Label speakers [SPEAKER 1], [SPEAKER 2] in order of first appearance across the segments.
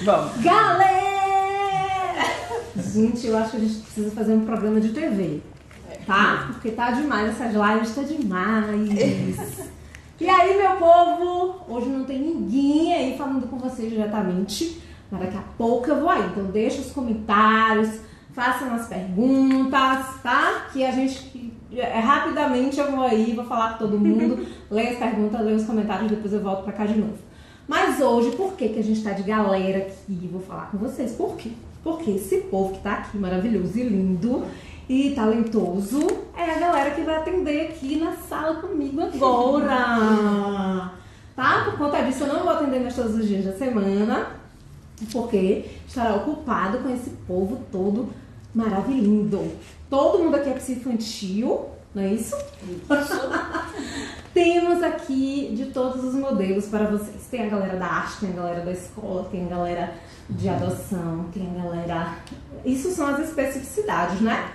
[SPEAKER 1] Vamos.
[SPEAKER 2] Galera! Gente, eu acho que a gente precisa fazer um programa de TV, tá? Porque tá demais, essas lives tá demais. E aí, meu povo, hoje não tem ninguém aí falando com vocês diretamente, mas daqui a pouco eu vou aí. Então deixa os comentários, façam as perguntas, tá? Que a gente, rapidamente eu vou aí, vou falar com todo mundo, leia as perguntas, leia os comentários, depois eu volto pra cá de novo. Mas hoje, por que a gente tá de galera aqui? Vou falar com vocês. Por quê? Porque esse povo que tá aqui, maravilhoso e lindo e talentoso, é a galera que vai atender aqui na sala comigo agora. Tá? Por conta disso, eu não vou atender mais todos os dias da semana, porque estará ocupado com esse povo todo maravilhoso. Todo mundo aqui é psicoinfantil, não é isso? Temos aqui de todos os modelos para vocês. Tem a galera da arte, tem a galera da escola, tem a galera de adoção, tem a galera... Isso são as especificidades, né?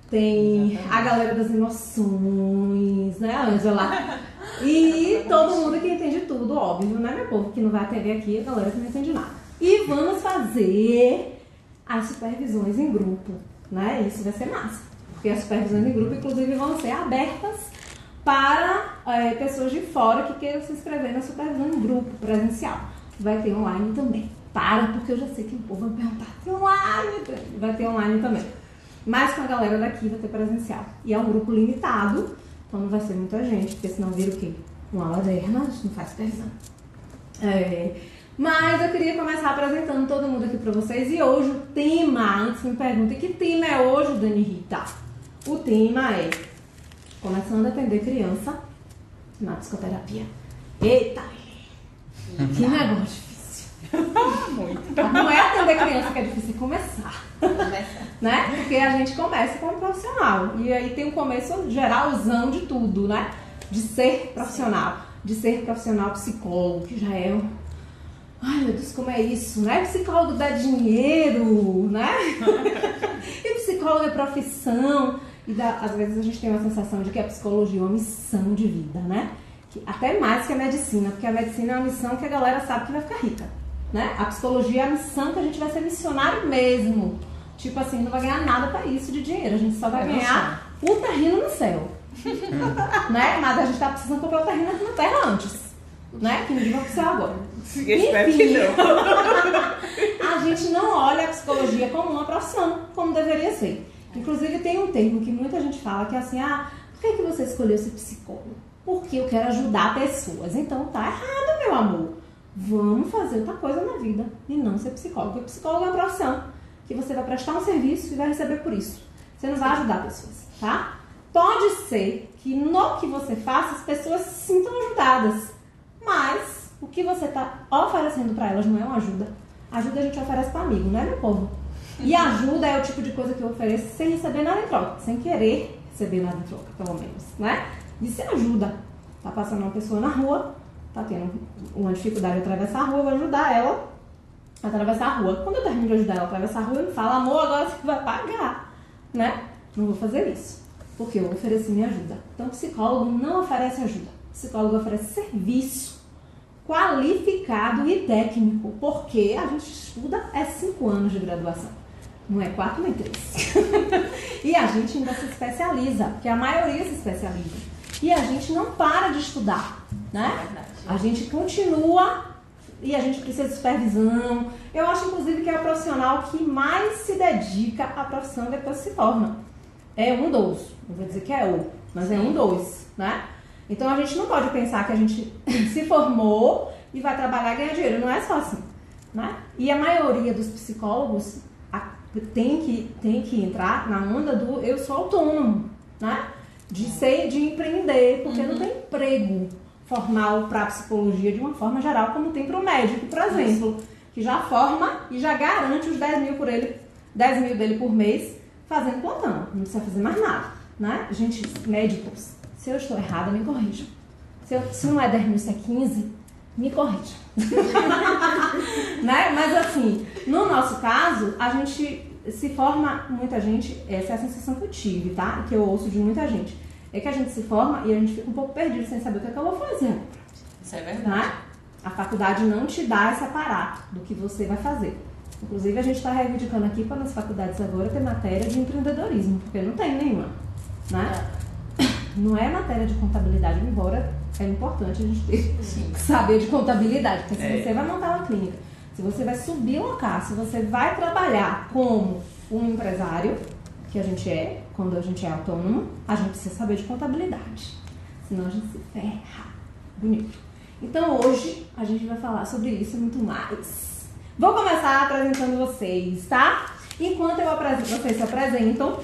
[SPEAKER 2] Tem a galera das emoções, né, Ângela? E todo mundo que entende tudo, óbvio, né, meu povo? Que não vai atender aqui a galera que não entende nada. E vamos fazer as supervisões em grupo, né? Isso vai ser massa. Porque as supervisões em grupo, inclusive, vão ser abertas para pessoas de fora que queiram se inscrever na supervisão em grupo presencial. Vai ter online também. Porque eu já sei que o povo vai perguntar, tem online? Vai ter online também. Mas com a galera daqui vai ter presencial. E é um grupo limitado, então não vai ser muita gente, porque senão vira o quê? Uma aula derna, a gente não faz supervisão. Mas eu queria começar apresentando todo mundo aqui pra vocês. E hoje o tema, antes me perguntem, que tema é hoje, Dani Rita? O tema é começando a atender criança na psicoterapia. Eita! Que negócio difícil.
[SPEAKER 1] Muito.
[SPEAKER 2] Não é atender criança que é difícil começar. Né? Porque a gente começa como profissional. E aí tem um começo geralzão de tudo, né? De ser profissional. De ser profissional psicólogo, que já é um... Ai, meu Deus, como é isso, né? Psicólogo dá dinheiro, né? E psicólogo é profissão. E às vezes a gente tem uma sensação de que a psicologia é uma missão de vida, né? Até mais que a medicina, porque a medicina é uma missão que a galera sabe que vai ficar rica, né? A psicologia é a missão que a gente vai ser missionário mesmo. Tipo assim, não vai ganhar nada pra isso de dinheiro, a gente só vai ganhar o terreno no céu. Né? Mas a gente tá precisando comprar o terreno aqui na terra antes, né? Que ninguém vai pro céu agora. Enfim, a gente não olha a psicologia como uma profissão, como deveria ser. Inclusive tem um termo que muita gente fala que é assim, por que você escolheu ser psicólogo? Porque eu quero ajudar pessoas. Então tá errado, meu amor. Vamos fazer outra coisa na vida e não ser psicólogo. Porque psicólogo é uma profissão que você vai prestar um serviço e vai receber por isso. Você não vai ajudar pessoas, tá? Pode ser que no que você faça as pessoas se sintam ajudadas, mas o que você está oferecendo para elas não é uma ajuda. Ajuda a gente oferece para amigo, não é, meu povo? E ajuda é o tipo de coisa que eu ofereço sem receber nada em troca, sem querer receber nada em troca, pelo menos, né? Isso é ajuda. Tá passando uma pessoa na rua, tá tendo uma dificuldade de atravessar a rua, eu vou ajudar ela a atravessar a rua. Quando eu termino de ajudar ela a atravessar a rua, eu não falo, amor, agora você vai pagar, né? Não vou fazer isso, porque eu ofereci minha ajuda. Então, psicólogo não oferece ajuda. Psicólogo oferece serviço qualificado e técnico, porque a gente estuda 5 anos de graduação. Não é 4 nem 3. E a gente ainda se especializa, porque a maioria se especializa. E a gente não para de estudar, né? A gente continua e a gente precisa de supervisão. Eu acho, inclusive, que é o profissional que mais se dedica à profissão depois se forma. É um dos, não vou dizer que é o, mas é um dos, né? Então a gente não pode pensar que a gente se formou e vai trabalhar e ganhar dinheiro. Não é só assim, né? E a maioria dos psicólogos tem que entrar na onda do eu sou autônomo, né? De empreender, porque não tem emprego formal para a psicologia de uma forma geral, como tem para o médico, por exemplo, que já forma e já garante os 10 mil dele por mês fazendo plantão, não precisa fazer mais nada, né? Gente, médicos, se eu estou errada, me corrijam. Se não é 10 mil, se é 15, me corrijam. Né? Mas assim, no nosso caso, a gente se forma, muita gente, essa é a sensação que eu tive, tá? Que eu ouço de muita gente. É que a gente se forma e a gente fica um pouco perdido sem saber o que é que eu vou fazer.
[SPEAKER 1] Isso é verdade.
[SPEAKER 2] Né? A faculdade não te dá esse aparato do que você vai fazer. Inclusive, a gente está reivindicando aqui para nas faculdades agora ter matéria de empreendedorismo, porque não tem nenhuma, né? Não é matéria de contabilidade, embora é importante a gente ter que saber de contabilidade, porque se você vai montar uma clínica, se você vai subir local, se você vai trabalhar como um empresário, que a gente é, quando a gente é autônomo, a gente precisa saber de contabilidade, senão a gente se ferra. Bonito. Então hoje a gente vai falar sobre isso e muito mais. Vou começar apresentando vocês, tá? Enquanto vocês se apresentam,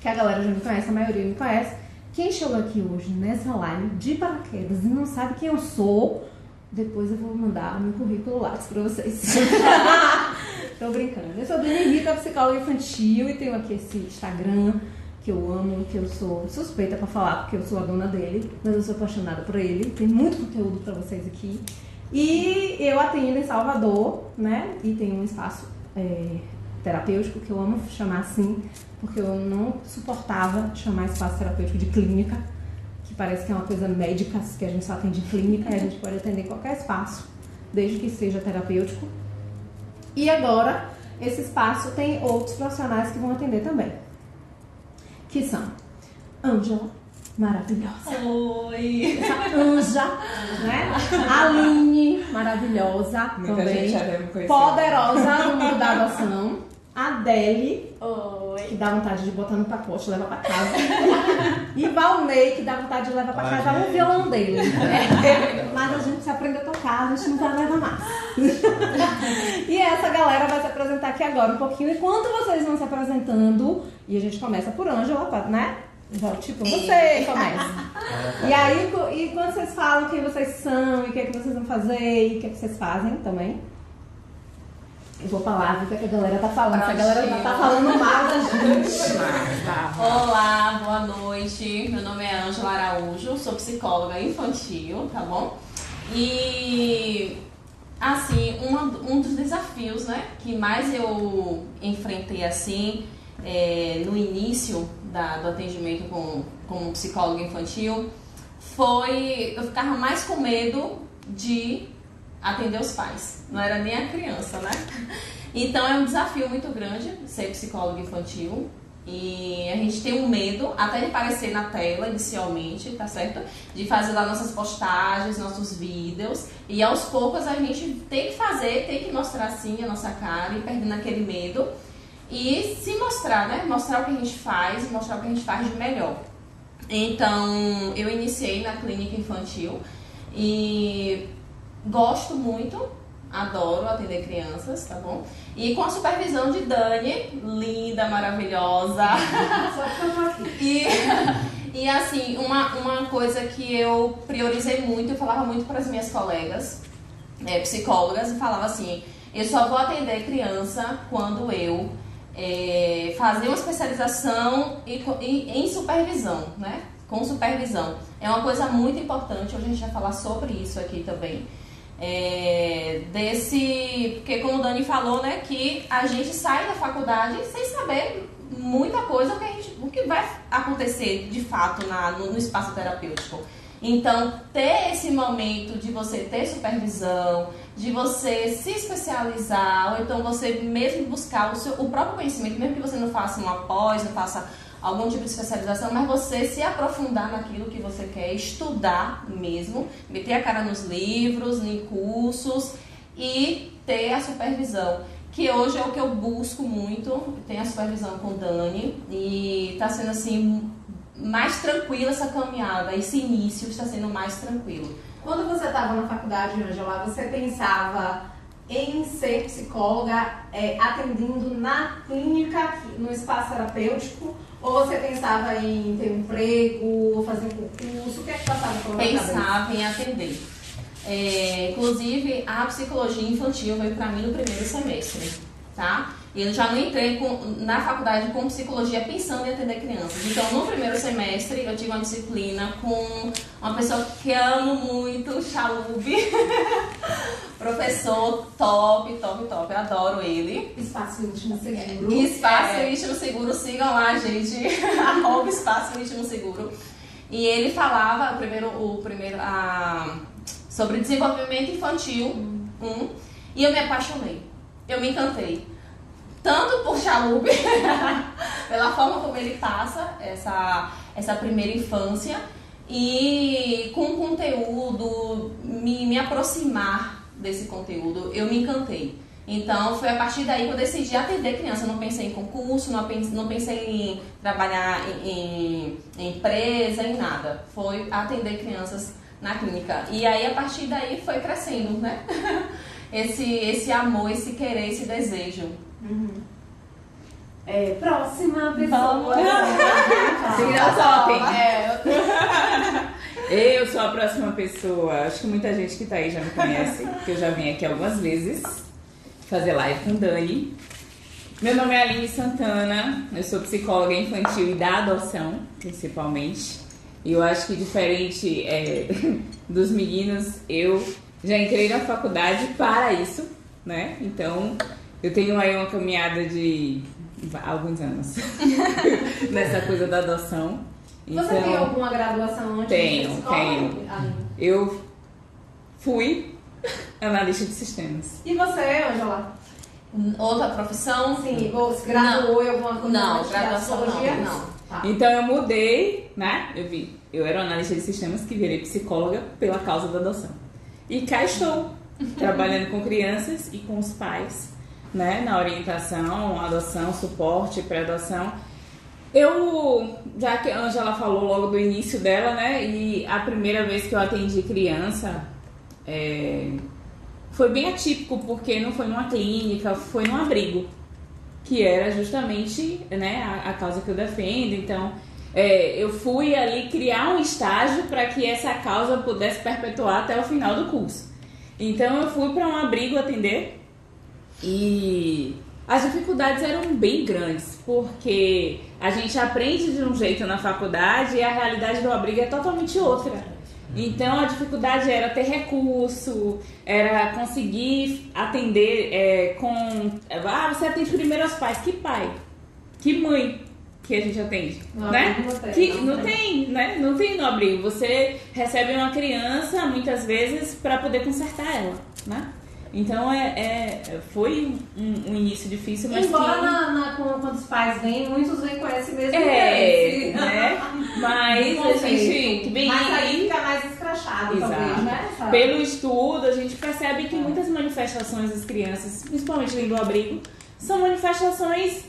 [SPEAKER 2] que a galera já me conhece, a maioria me conhece, quem chegou aqui hoje nessa live de paraquedas e não sabe quem eu sou, depois eu vou mandar o meu currículo Lattes pra vocês. Tô brincando. Eu sou Dani Rita, psicóloga infantil, e tenho aqui esse Instagram que eu amo, que eu sou suspeita pra falar, porque eu sou a dona dele, mas eu sou apaixonada por ele. Tem muito conteúdo pra vocês aqui. E eu atendo em Salvador, né? E tenho um espaço terapêutico, que eu amo chamar assim, porque eu não suportava chamar espaço terapêutico de clínica, que parece que é uma coisa médica, que a gente só atende em clínica, e a gente pode atender em qualquer espaço, desde que seja terapêutico. E agora, esse espaço tem outros profissionais que vão atender também, que são Ângela, maravilhosa.
[SPEAKER 3] Oi!
[SPEAKER 2] Anja, né? Aline, maravilhosa.
[SPEAKER 1] Muita
[SPEAKER 2] também.
[SPEAKER 1] gente já deve conhecer.
[SPEAKER 2] Poderosa no mundo da adoção. Adele,
[SPEAKER 3] Oi!
[SPEAKER 2] que dá vontade de botar no pacote e levar pra casa. E Valnei, que dá vontade de levar pra casa o violão dele. Mas a gente se aprende a tocar, a gente não vai levar mais. E essa galera vai se apresentar aqui agora um pouquinho. Enquanto vocês vão se apresentando, e a gente começa por Ângela, né? Tipo, você começa. E aí, e quando vocês falam quem vocês são, e o que é que vocês vão fazer, e o que é que vocês fazem também, eu vou falar o que é que a galera tá falando. Se a galera já tá falando mal da gente.
[SPEAKER 3] Olá, boa noite. Meu nome é Ângela Araújo, sou psicóloga infantil, tá bom? E, assim, um dos desafios, né, que mais eu enfrentei, assim, no início do atendimento como psicóloga infantil, eu ficava mais com medo de atender os pais, não era nem a criança, né? Então é um desafio muito grande ser psicóloga infantil, e a gente tem um medo até de aparecer na tela inicialmente, tá certo? De fazer lá nossas postagens, nossos vídeos, e aos poucos a gente tem que fazer, tem que mostrar assim a nossa cara e perdendo aquele medo. E se mostrar, né? Mostrar o que a gente faz, mostrar o que a gente faz de melhor. Então, eu iniciei na clínica infantil e gosto muito, adoro atender crianças, tá bom? E com a supervisão de Dani, linda, maravilhosa.
[SPEAKER 2] Só que eu tô aqui.
[SPEAKER 3] E assim, uma coisa que eu priorizei muito, eu falava muito para as minhas colegas psicólogas, e falava assim, eu só vou atender criança quando eu fazer uma especialização em supervisão, né? Com supervisão. É uma coisa muito importante, hoje a gente vai falar sobre isso aqui também. Porque como o Dani falou, né, que a gente sai da faculdade sem saber muita coisa o que vai acontecer de fato no espaço terapêutico. Então, ter esse momento de você ter supervisão, de você se especializar, ou então você mesmo buscar o próprio conhecimento, mesmo que você não faça uma pós, não faça algum tipo de especialização, mas você se aprofundar naquilo que você quer, estudar mesmo, meter a cara nos livros, em cursos e ter a supervisão, que hoje é o que eu busco muito. Tem a supervisão com o Dani e está sendo assim mais tranquila essa caminhada, esse início está sendo mais tranquilo.
[SPEAKER 2] Quando você estava na faculdade, Ângela, você pensava em ser psicóloga atendendo na clínica, no espaço terapêutico, ou você pensava em ter um emprego, ou fazer um concurso? O que é que passava pela sua cabeça?
[SPEAKER 3] Pensava em atender. Inclusive, a psicologia infantil veio para mim no primeiro semestre, tá? E eu já não entrei na faculdade com psicologia pensando em atender crianças. Então, no primeiro semestre, eu tive uma disciplina com uma pessoa que amo muito, Chalube. Professor top, top, top. Eu adoro ele.
[SPEAKER 2] Espaço Íntimo Seguro.
[SPEAKER 3] Espaço Íntimo Seguro. Sigam lá, gente. @Espaço Íntimo Seguro. E ele falava, sobre desenvolvimento infantil 1, e eu me apaixonei. Eu me encantei. Tanto por Chalub, pela forma como ele passa essa primeira infância, e com o conteúdo, me aproximar desse conteúdo, eu me encantei. Então foi a partir daí que eu decidi atender criança. Eu não pensei em concurso, não pensei em trabalhar em empresa, em nada. Foi atender crianças na clínica. E aí a partir daí foi crescendo, né? Esse amor, esse querer, esse desejo.
[SPEAKER 2] Próxima pessoa.
[SPEAKER 1] Eu sou a próxima pessoa. Acho que muita gente que tá aí já me conhece, porque eu já vim aqui algumas vezes fazer live com Dani. Meu nome é Aline Santana, eu sou psicóloga infantil e da adoção, principalmente. E eu acho que diferente dos meninos, eu já entrei na faculdade para isso, né? Então, eu tenho aí uma caminhada de alguns anos nessa coisa da adoção. Então,
[SPEAKER 2] Você tem alguma graduação antes?
[SPEAKER 1] Tenho. Eu fui analista de sistemas.
[SPEAKER 2] E você, Ângela?
[SPEAKER 3] Outra profissão?
[SPEAKER 2] Sim, ou se graduou em alguma coisa?
[SPEAKER 3] Não, graduação não.
[SPEAKER 2] Tá.
[SPEAKER 1] Então eu mudei, né? Eu era analista de sistemas que virei psicóloga pela causa da adoção. E cá estou, trabalhando com crianças e com os pais, né? Na orientação, adoção, suporte, pré-adoção. Já que a Ângela falou logo do início dela, né? E a primeira vez que eu atendi criança foi bem atípico, porque não foi numa clínica, foi num abrigo, que era justamente, né, a causa que eu defendo. Então, eu fui ali criar um estágio para que essa causa pudesse perpetuar até o final do curso. Então, eu fui para um abrigo atender e as dificuldades eram bem grandes, porque a gente aprende de um jeito na faculdade e a realidade do abrigo é totalmente outra. Então a dificuldade era ter recurso, era conseguir atender você atende primeiro aos pais. Que pai? Que mãe que a gente atende?
[SPEAKER 2] No
[SPEAKER 1] né?
[SPEAKER 2] abrigo não tem,
[SPEAKER 1] Né? Não tem no abrigo. Você recebe uma criança muitas vezes para poder consertar ela, né? Então foi um início difícil, mas
[SPEAKER 2] embora quando os pais vêm, muitos vêm com esse mesmo interesse.
[SPEAKER 1] né? Mas a gente
[SPEAKER 2] Mas aí fica mais escrachado, talvez, né?
[SPEAKER 1] Pelo estudo, a gente percebe que muitas manifestações das crianças, principalmente dentro do abrigo, são manifestações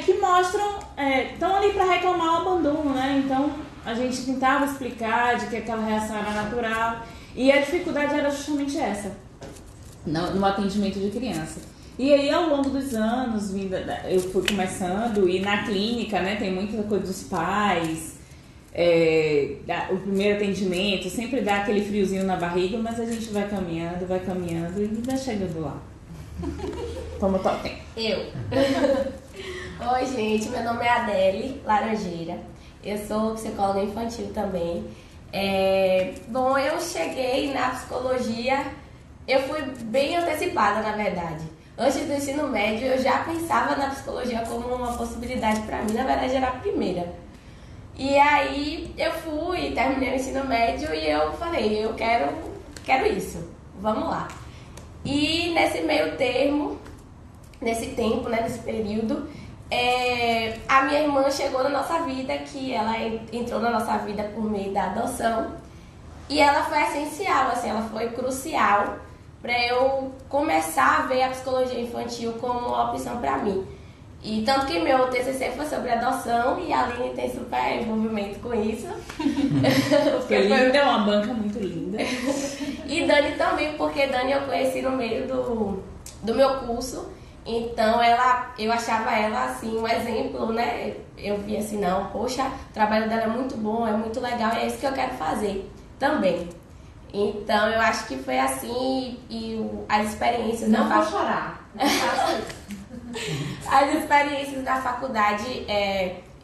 [SPEAKER 1] que mostram, estão ali para reclamar o abandono, né? Então a gente tentava explicar de que aquela reação era natural e a dificuldade era justamente essa. No atendimento de criança. E aí, ao longo dos anos, eu fui começando, e na clínica, né, tem muita coisa dos pais, o primeiro atendimento, sempre dá aquele friozinho na barriga, mas a gente vai caminhando e vai chegando lá. Como totem.
[SPEAKER 4] Oi, gente, meu nome é Adele Laranjeira, eu sou psicóloga infantil também. Bom, eu cheguei na psicologia. Eu fui bem antecipada, na verdade. Antes do ensino médio, eu já pensava na psicologia como uma possibilidade para mim. Na verdade, era a primeira. E aí, eu fui, terminei o ensino médio e eu falei, eu quero isso. Vamos lá. E nesse meio termo, nesse período, a minha irmã chegou na nossa vida, que ela entrou na nossa vida por meio da adoção. E ela foi essencial, assim, ela foi crucial para eu começar a ver a psicologia infantil como uma opção para mim. E tanto que meu TCC foi sobre adoção e a Aline tem super envolvimento com isso.
[SPEAKER 1] Porque linda, é uma banca muito linda.
[SPEAKER 4] E Dani também, porque Dani eu conheci no meio do meu curso. Então eu achava ela assim um exemplo, né? Eu vi assim, não, poxa, o trabalho dela é muito bom, é muito legal e é isso que eu quero fazer também. Então, eu acho que foi assim e as experiências
[SPEAKER 2] Não vou chorar.
[SPEAKER 4] As experiências da faculdade,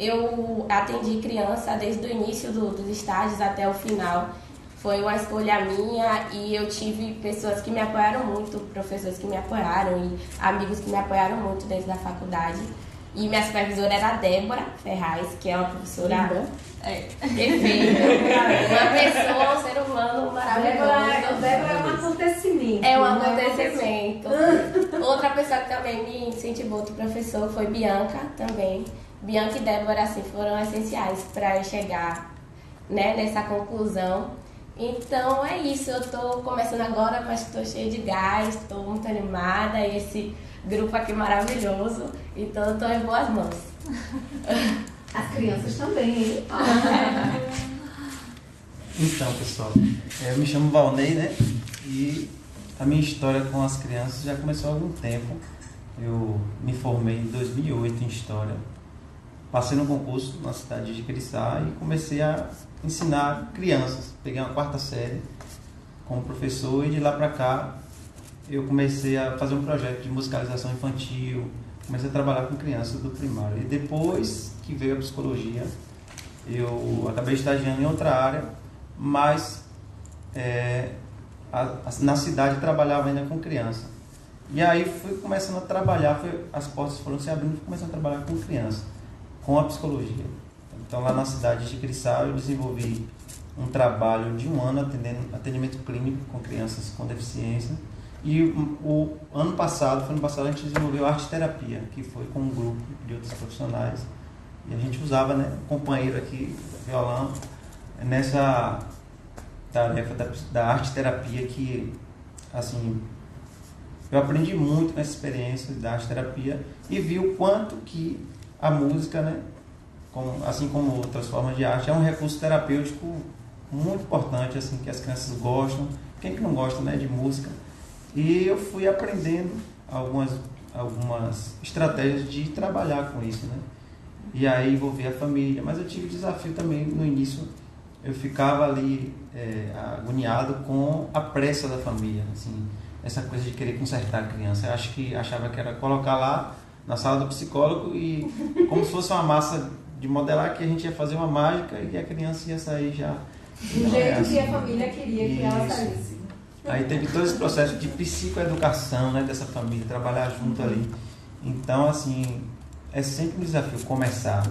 [SPEAKER 4] eu atendi criança desde o início dos estágios até o final. Foi uma escolha minha e eu tive pessoas que me apoiaram muito, professores que me apoiaram e amigos que me apoiaram muito dentro da faculdade. E minha supervisora era a Débora Ferraz, que é uma professora perfeita. Uma pessoa, um ser humano maravilhoso.
[SPEAKER 2] Débora é um acontecimento.
[SPEAKER 4] É um acontecimento. Outra pessoa que também me incentivou, outro professor, foi Bianca também. Bianca e Débora, assim, foram essenciais para eu chegar, né, nessa conclusão. Então é isso, eu tô começando agora, mas estou cheia de gás, estou muito animada. Esse grupo aqui maravilhoso, então eu tô em boas mãos.
[SPEAKER 2] As crianças também, hein?
[SPEAKER 5] Então, pessoal, eu me chamo Valnei, né? E a minha história com as crianças já começou há algum tempo. Eu me formei em 2008 em História. Passei no concurso na cidade de Jiquiriçá e comecei a ensinar crianças. Peguei uma 4ª série como professor e de lá para cá eu comecei a fazer um projeto de musicalização infantil, comecei a trabalhar com crianças do primário. E depois que veio a psicologia, eu acabei estagiando em outra área, mas na cidade trabalhava ainda com criança. E aí fui começando a trabalhar, as portas foram se abrindo e fui começando a trabalhar com criança, com a psicologia. Então lá na cidade de Jiquiriçá eu desenvolvi um trabalho de 1 ano atendimento clínico com crianças com deficiência. E o ano passado a gente desenvolveu arte-terapia, que foi com um grupo de outros profissionais. E a gente usava, né, um companheiro aqui, violão, nessa tarefa da arte-terapia que, assim, eu aprendi muito nessa experiência da arte-terapia e vi o quanto que a música, né, assim como outras formas de arte, é um recurso terapêutico muito importante, assim, que as crianças gostam. Quem que não gosta, né, de música? E eu fui aprendendo algumas estratégias de trabalhar com isso, né? E aí envolver a família, mas eu tive desafio também no início. Eu ficava ali agoniado com a pressa da família, assim, essa coisa de querer consertar a criança. Eu achava que era colocar lá na sala do psicólogo e como se fosse uma massa de modelar que a gente ia fazer uma mágica e a criança ia sair já
[SPEAKER 2] do jeito que a família queria que ela saísse.
[SPEAKER 5] Aí teve todo esse processo de psicoeducação, né, dessa família, trabalhar junto ali. Então, assim, é sempre um desafio começar.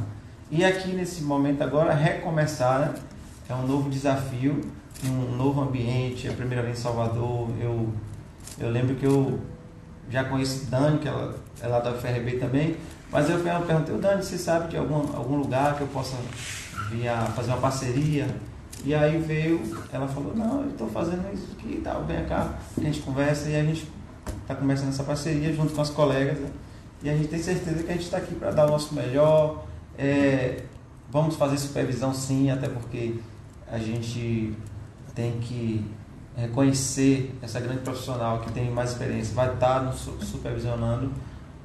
[SPEAKER 5] E aqui nesse momento agora, recomeçar, né, é um novo desafio, um novo ambiente. É a primeira vez em Salvador. Eu lembro que eu já conheço Dani, que ela é lá da UFRB também, mas eu perguntei, Dani, você sabe de algum lugar que eu possa vir a fazer uma parceria? E aí ela falou, não, eu estou fazendo isso aqui e tal, vem cá, a gente conversa e a gente está começando essa parceria junto com as colegas, né? E a gente tem certeza que a gente está aqui para dar o nosso melhor. Vamos fazer supervisão sim, até porque a gente tem que reconhecer essa grande profissional que tem mais experiência, vai estar nos supervisionando.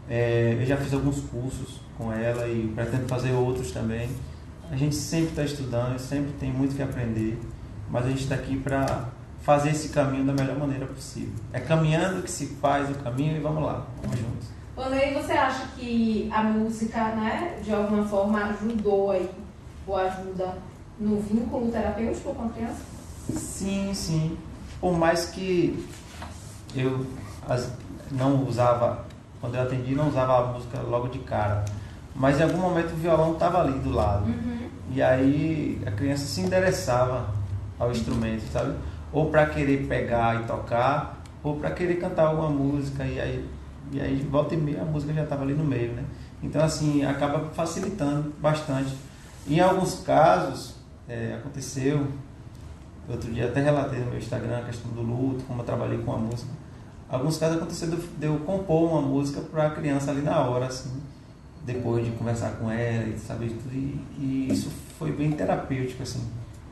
[SPEAKER 5] Eu já fiz alguns cursos com ela e pretendo fazer outros também. A gente sempre está estudando, sempre tem muito que aprender, mas a gente está aqui para fazer esse caminho da melhor maneira possível. É caminhando que se faz o caminho e vamos lá, vamos juntos.
[SPEAKER 2] Valnei, você acha que a música, né, de alguma forma ajudou aí, ou ajuda no vínculo terapêutico com a criança?
[SPEAKER 5] Sim, sim. Por mais que eu não usava, quando eu atendi, não usava a música logo de cara. Mas em algum momento o violão estava ali do lado. Uhum. E aí a criança se endereçava ao instrumento, sabe? Ou para querer pegar e tocar, ou para querer cantar alguma música. E aí volta e meia a música já estava ali no meio, né? Então, assim, acaba facilitando bastante. Em alguns casos, aconteceu, outro dia até relatei no meu Instagram a questão do luto, como eu trabalhei com a música. Alguns casos aconteceu de eu compor uma música para a criança ali na hora, assim, depois de conversar com ela e saber tudo, e isso foi bem terapêutico, assim.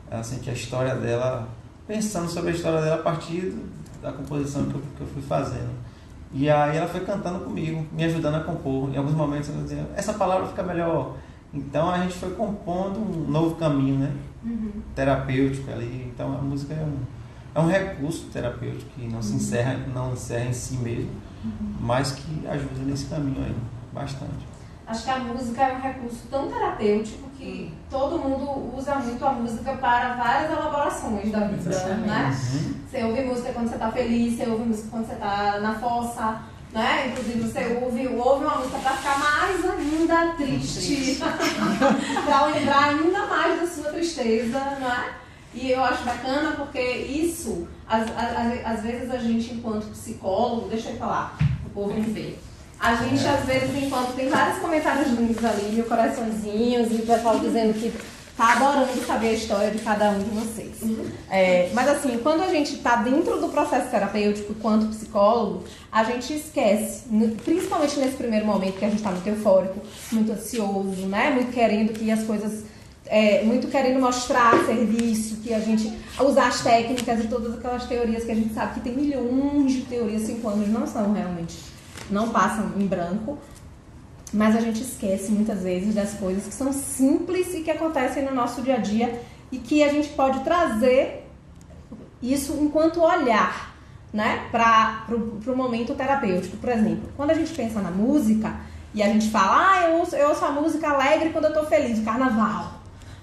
[SPEAKER 5] Ela sentia a história dela, pensando sobre a história dela a partir da composição que eu fui fazendo. E aí ela foi cantando comigo, me ajudando a compor. Em alguns momentos ela dizia, essa palavra fica melhor. Então a gente foi compondo um novo caminho, né? Uhum. Terapêutico ali. Então a música é um recurso terapêutico que não se encerra em si mesmo, mas que ajuda nesse caminho aí, bastante.
[SPEAKER 2] Acho que a música é um recurso tão terapêutico que todo mundo usa muito a música para várias elaborações da vida, né? Você ouve música quando você está feliz, você ouve música quando você está na fossa, né? Inclusive você ouve uma música para ficar mais ainda triste, para lembrar ainda mais da sua tristeza, não é? E eu acho bacana porque isso, às vezes a gente enquanto psicólogo, deixa eu falar, o povo me vê. A gente, às vezes, enquanto tem vários comentários lindos ali, mil coraçõezinhos, e o pessoal dizendo que tá adorando saber a história de cada um de vocês. Mas assim, quando a gente tá dentro do processo terapêutico, quanto psicólogo, a gente esquece, principalmente nesse primeiro momento que a gente tá muito eufórico, muito ansioso, né? Muito querendo que as coisas... muito querendo mostrar serviço, que a gente... usar as técnicas e todas aquelas teorias que a gente sabe que tem milhões de teorias, 5 anos não são realmente... não passam em branco, mas a gente esquece muitas vezes das coisas que são simples e que acontecem no nosso dia a dia e que a gente pode trazer isso enquanto olhar, né, para o momento terapêutico. Por exemplo, quando a gente pensa na música e a gente fala, eu ouço a música alegre quando eu tô feliz, o carnaval.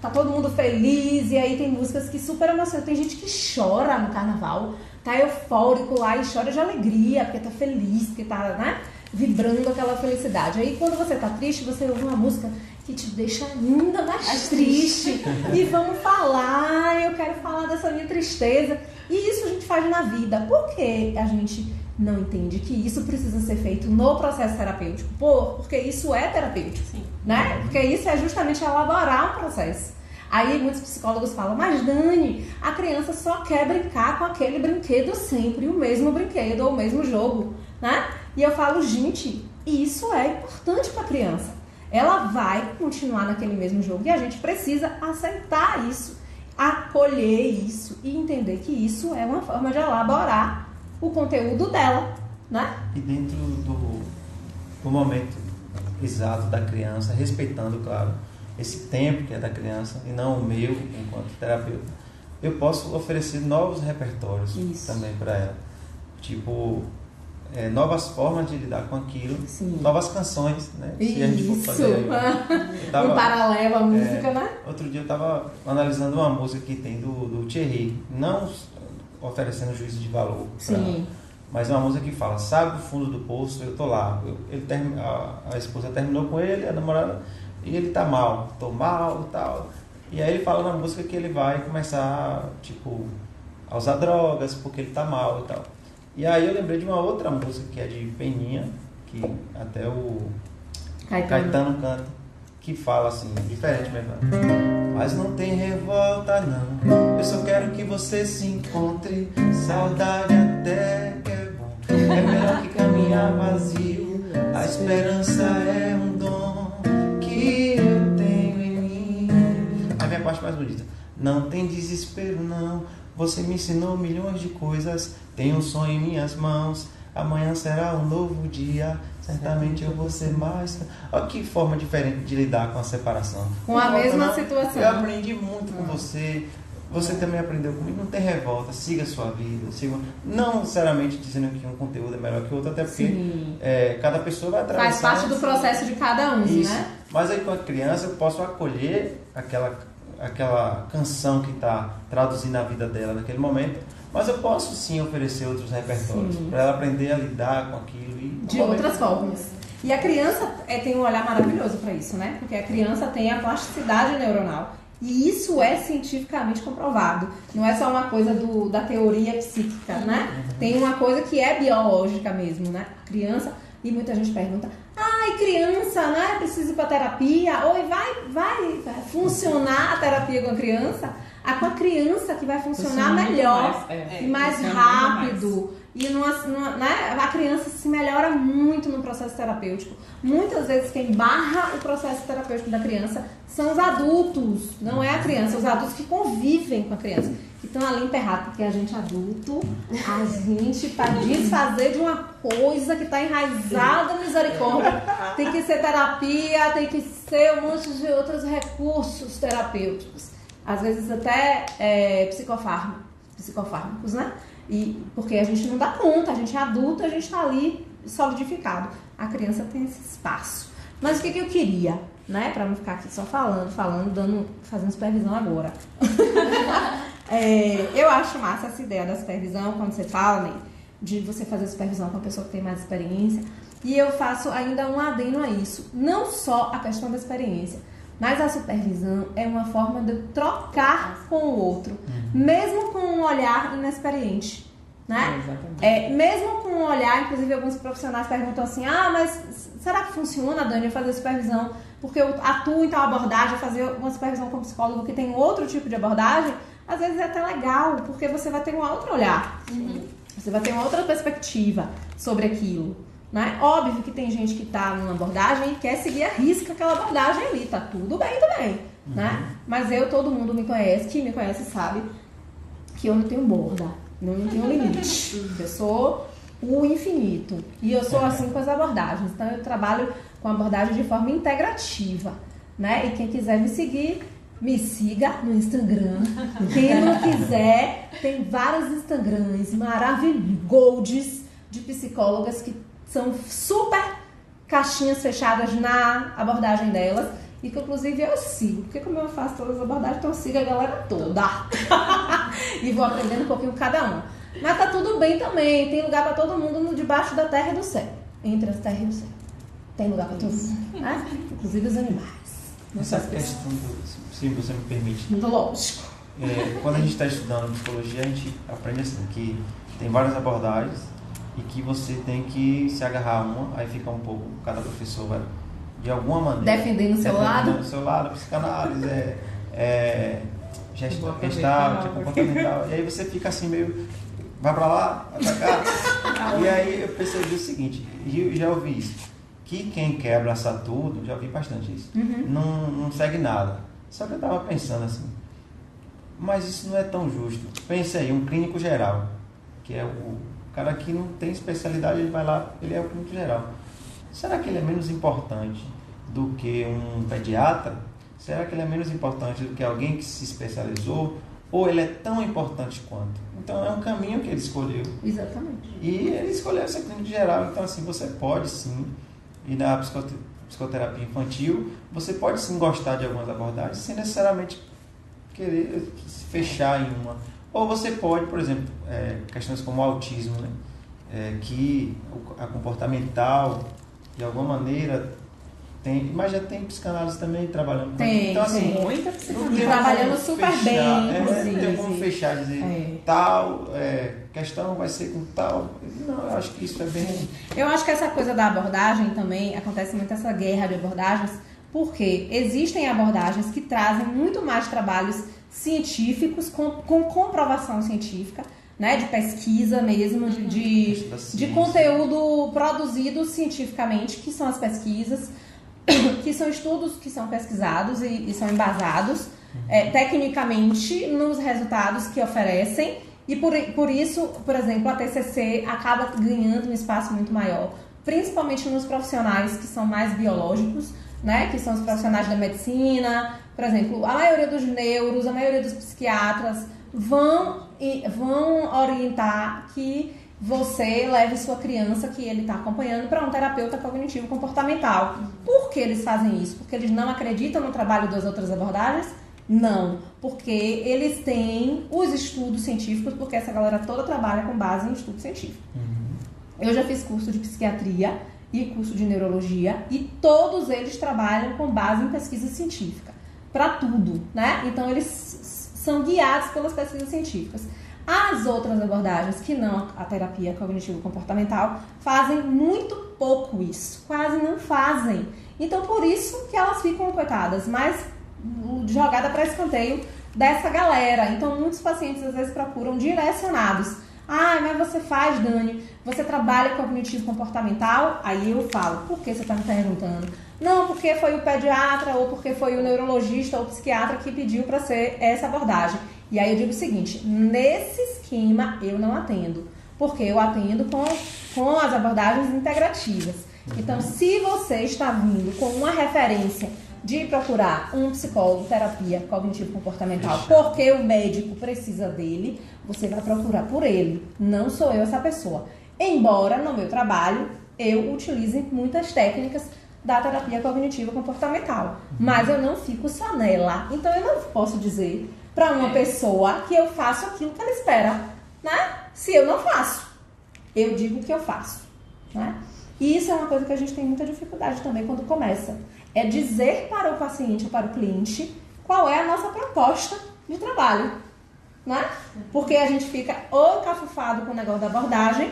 [SPEAKER 2] Tá todo mundo feliz e aí tem músicas que super emocionam. Tem gente que chora no carnaval, tá eufórico lá e chora de alegria, porque tá feliz, porque tá, né, vibrando aquela felicidade. Aí quando você tá triste, você ouve uma música que te deixa ainda mais triste. E vamos falar, eu quero falar dessa minha tristeza. E isso a gente faz na vida. Por que a gente não entende que isso precisa ser feito no processo terapêutico? Porque isso é terapêutico, sim, né? Porque isso é justamente elaborar um processo. Aí muitos psicólogos falam, mas Dani, a criança só quer brincar com aquele brinquedo sempre, o mesmo brinquedo ou o mesmo jogo, né? E eu falo, gente, isso é importante para a criança. Ela vai continuar naquele mesmo jogo e a gente precisa aceitar isso, acolher isso e entender que isso é uma forma de elaborar o conteúdo dela, né?
[SPEAKER 5] E dentro do momento exato da criança, respeitando, claro, esse tempo que é da criança e não o meu enquanto terapeuta, eu posso oferecer novos repertórios também para ela. Tipo, novas formas de lidar com aquilo, sim, novas canções, né? Se a gente for fazer aí,
[SPEAKER 2] um paralelo à música, né?
[SPEAKER 5] Outro dia eu estava analisando uma música que tem do Thierry, não oferecendo juízo de valor, mas uma música que fala, sabe o fundo do poço, eu tô lá. A esposa terminou com ele, a namorada, e ele tá mal, tô mal e tal. E aí ele fala na música que ele vai começar, tipo, a usar drogas porque ele tá mal e tal. E aí eu lembrei de uma outra música que é de Peninha, que até o Caetano canta, que fala assim, diferente mesmo. Mas não tem revolta não, eu só quero que você se encontre, saudade até que é bom, é melhor que caminhar vazio, a esperança é um dom que eu tenho em mim. Aí vem a parte mais bonita. Não tem desespero não, você me ensinou milhões de coisas, tenho um sonho em minhas mãos, amanhã será um novo dia, certamente eu vou ser mais... Olha que forma diferente de lidar com a separação.
[SPEAKER 2] Com a mesma situação.
[SPEAKER 5] Eu aprendi muito com você, você também aprendeu comigo, não tem revolta, siga a sua vida, não necessariamente dizendo que um conteúdo é melhor que o outro, até porque cada pessoa vai atravessar...
[SPEAKER 2] Faz parte do processo de cada um,
[SPEAKER 5] isso,
[SPEAKER 2] né?
[SPEAKER 5] Mas aí com a criança eu posso acolher aquela canção que está traduzindo a vida dela naquele momento, mas eu posso sim oferecer outros repertórios para ela aprender a lidar com aquilo
[SPEAKER 2] de outras formas. E a criança tem um olhar maravilhoso para isso, né? Porque a criança tem a plasticidade neuronal e isso é cientificamente comprovado. Não é só uma coisa da teoria psíquica, né? Tem uma coisa que é biológica mesmo, né? A criança, e muita gente pergunta, ai, criança, né? Precisa ir para terapia? Ou vai funcionar a terapia com a criança? Com a criança que vai funcionar melhor e mais rápido. E né, a criança se melhora muito no processo terapêutico. Muitas vezes quem barra o processo terapêutico da criança são os adultos, não é a criança, os adultos que convivem com a criança, que estão ali emperrados, porque a gente adulto, a gente para desfazer de uma coisa que está enraizada na misericórdia, tem que ser terapia, tem que ser um monte de outros recursos terapêuticos. Às vezes até psicofármacos, né? Porque a gente não dá conta, a gente é adulto, a gente está ali solidificado. A criança tem esse espaço. Mas o que eu queria, né? Para não ficar aqui só falando, fazendo supervisão agora. Eu acho massa essa ideia da supervisão, quando você fala, né? de você fazer supervisão com a pessoa que tem mais experiência. E eu faço ainda um adendo a isso. Não só a questão da experiência, mas a supervisão é uma forma de trocar com o outro, mesmo com um olhar inexperiente, né? Mesmo com um olhar, inclusive alguns profissionais perguntam assim, mas será que funciona, Dani, eu fazer supervisão? Porque eu atuo em tal abordagem, fazer uma supervisão com psicólogo que tem outro tipo de abordagem, às vezes é até legal, porque você vai ter um outro olhar, você vai ter uma outra perspectiva sobre aquilo. Né? Óbvio que tem gente que está numa abordagem e quer seguir a risca aquela abordagem ali, tá tudo bem também, né? Mas todo mundo me conhece, quem me conhece sabe que eu não tenho borda, não tenho limite, eu sou o infinito e eu sou assim com as abordagens, então eu trabalho com abordagem de forma integrativa, né? E quem quiser me seguir, me siga no Instagram, quem não quiser, tem vários Instagrams maravilhosos de psicólogas que são super caixinhas fechadas na abordagem delas e que inclusive eu sigo, porque como eu faço todas as abordagens, então eu sigo a galera toda e vou aprendendo um pouquinho cada um. Mas tá tudo bem também, tem lugar para todo mundo debaixo da terra e do céu, entre as terras e o céu. Tem lugar para todo mundo, né? Inclusive os animais.
[SPEAKER 5] Essa questão se você me permite.
[SPEAKER 2] Lógico.
[SPEAKER 5] Quando a gente está estudando psicologia, a gente aprende assim, que tem várias abordagens e que você tem que se agarrar a uma, aí fica um pouco, cada professor vai, de alguma maneira...
[SPEAKER 2] Defendendo o seu lado?
[SPEAKER 5] Defendendo o seu lado, psicanálise, gestalt, comportamental, e aí você fica assim meio, vai pra lá, vai pra cá, e aí eu percebi o seguinte, e eu já ouvi isso, que quem quer abraçar tudo, já ouvi bastante isso, não segue nada, só que eu tava pensando assim, mas isso não é tão justo, pense aí, um clínico geral, que é o cara que não tem especialidade, ele vai lá, ele é o clínico geral. Será que ele é menos importante do que um pediatra? Será que ele é menos importante do que alguém que se especializou? Ou ele é tão importante quanto? Então é um caminho que ele escolheu.
[SPEAKER 2] Exatamente.
[SPEAKER 5] E ele escolheu ser clínico geral. Então assim, você pode sim, e na psicoterapia infantil, você pode sim gostar de algumas abordagens sem necessariamente querer se fechar em uma. Ou você pode, por exemplo, questões como o autismo, né? Que a comportamental, de alguma maneira, tem, mas já tem psicanálise também trabalhando.
[SPEAKER 2] Tem,
[SPEAKER 5] então, assim,
[SPEAKER 2] tem muita psicanálise. Trabalhando super bem, inclusive.
[SPEAKER 5] Não tem como fechar, dizer tal questão vai ser com tal. Não, eu acho que isso é bem...
[SPEAKER 2] Eu acho que essa coisa da abordagem também, acontece muito essa guerra de abordagens, porque existem abordagens que trazem muito mais trabalhos científicos, com comprovação científica, né, de pesquisa mesmo, de conteúdo produzido cientificamente, que são as pesquisas, que são estudos que são pesquisados e são embasados tecnicamente nos resultados que oferecem, e por isso, por exemplo, a TCC acaba ganhando um espaço muito maior, principalmente nos profissionais que são mais biológicos, né, que são os profissionais da medicina. Por exemplo, a maioria dos neuros, a maioria dos psiquiatras vão orientar que você leve sua criança que ele está acompanhando para um terapeuta cognitivo comportamental. Por que eles fazem isso? Porque eles não acreditam no trabalho das outras abordagens? Não, porque eles têm os estudos científicos, porque essa galera toda trabalha com base em estudo científico. Eu já fiz curso de psiquiatria e curso de neurologia e todos eles trabalham com base em pesquisa científica, para tudo, né? Então eles são guiados pelas pesquisas científicas. As outras abordagens, que não a terapia cognitivo-comportamental, fazem muito pouco isso, quase não fazem. Então por isso que elas ficam, coitadas, mais jogada para escanteio dessa galera. Então muitos pacientes às vezes procuram direcionados. Mas você faz, Dani, você trabalha cognitivo-comportamental? Aí eu falo, por que você está me perguntando? Não, porque foi o pediatra, ou porque foi o neurologista ou o psiquiatra que pediu para ser essa abordagem. E aí eu digo o seguinte, nesse esquema eu não atendo, porque eu atendo com as abordagens integrativas. Então, se você está vindo com uma referência de procurar um psicólogo, terapia cognitivo-comportamental, porque o médico precisa dele, você vai procurar por ele. Não sou eu essa pessoa. Embora, no meu trabalho, eu utilize muitas técnicas da terapia cognitivo-comportamental. Mas eu não fico só nela. Então, eu não posso dizer para uma pessoa que eu faço aquilo que ela espera, né? Se eu não faço. eu digo o que eu faço, né? E isso é uma coisa que a gente tem muita dificuldade também quando começa. É dizer para o paciente ou para o cliente qual é a nossa proposta de trabalho, né? Porque a gente fica ou cafufado com o negócio da abordagem,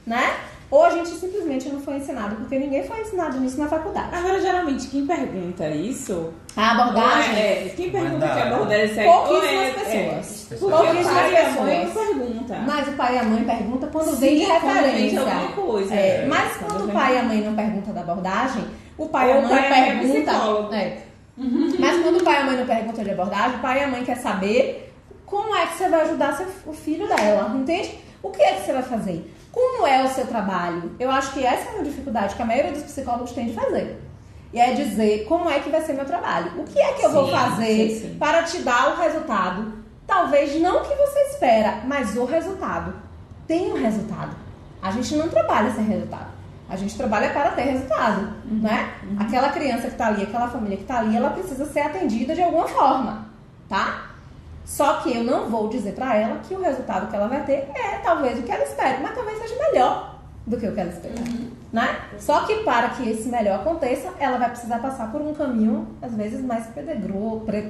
[SPEAKER 2] né? Ou a gente simplesmente não foi ensinado, porque ninguém foi ensinado nisso na faculdade.
[SPEAKER 1] Agora, geralmente, quem pergunta isso...
[SPEAKER 2] A abordagem?
[SPEAKER 1] Quem pergunta que a abordagem é...
[SPEAKER 2] Pouquíssimas pessoas.
[SPEAKER 1] Porque
[SPEAKER 2] Pouquíssimas
[SPEAKER 1] o pai e a mãe não
[SPEAKER 2] pessoas.
[SPEAKER 1] perguntam.
[SPEAKER 2] Mas o pai e a mãe perguntam quando
[SPEAKER 1] Sim,
[SPEAKER 2] vem de
[SPEAKER 1] quando vem de
[SPEAKER 2] referência.
[SPEAKER 1] alguma coisa.
[SPEAKER 2] Mas quando o pai e a mãe não perguntam da abordagem, o pai e
[SPEAKER 1] Ou
[SPEAKER 2] a
[SPEAKER 1] o
[SPEAKER 2] mãe
[SPEAKER 1] pai e a mãe é
[SPEAKER 2] perguntam...
[SPEAKER 1] psicólogo.
[SPEAKER 2] Mas quando o pai e a mãe não perguntam de abordagem, o pai e a mãe quer saber como é que você vai ajudar o filho dela, entende? O que é que você vai fazer? Como é o seu trabalho? Eu acho que essa é uma dificuldade que a maioria dos psicólogos tem de fazer. E é dizer como é que vai ser meu trabalho. O que é que eu vou fazer para te dar o resultado? Talvez não o que você espera, mas o resultado. Tem um resultado. A gente não trabalha sem resultado. A gente trabalha para ter resultado, né? Aquela criança que está ali, aquela família que está ali, ela precisa ser atendida de alguma forma, tá? Só que eu não vou dizer para ela que o resultado que ela vai ter é talvez o que ela espera, mas talvez seja melhor do que o que ela espera, né? Só que para que esse melhor aconteça, ela vai precisar passar por um caminho, às vezes, mais pedregoso.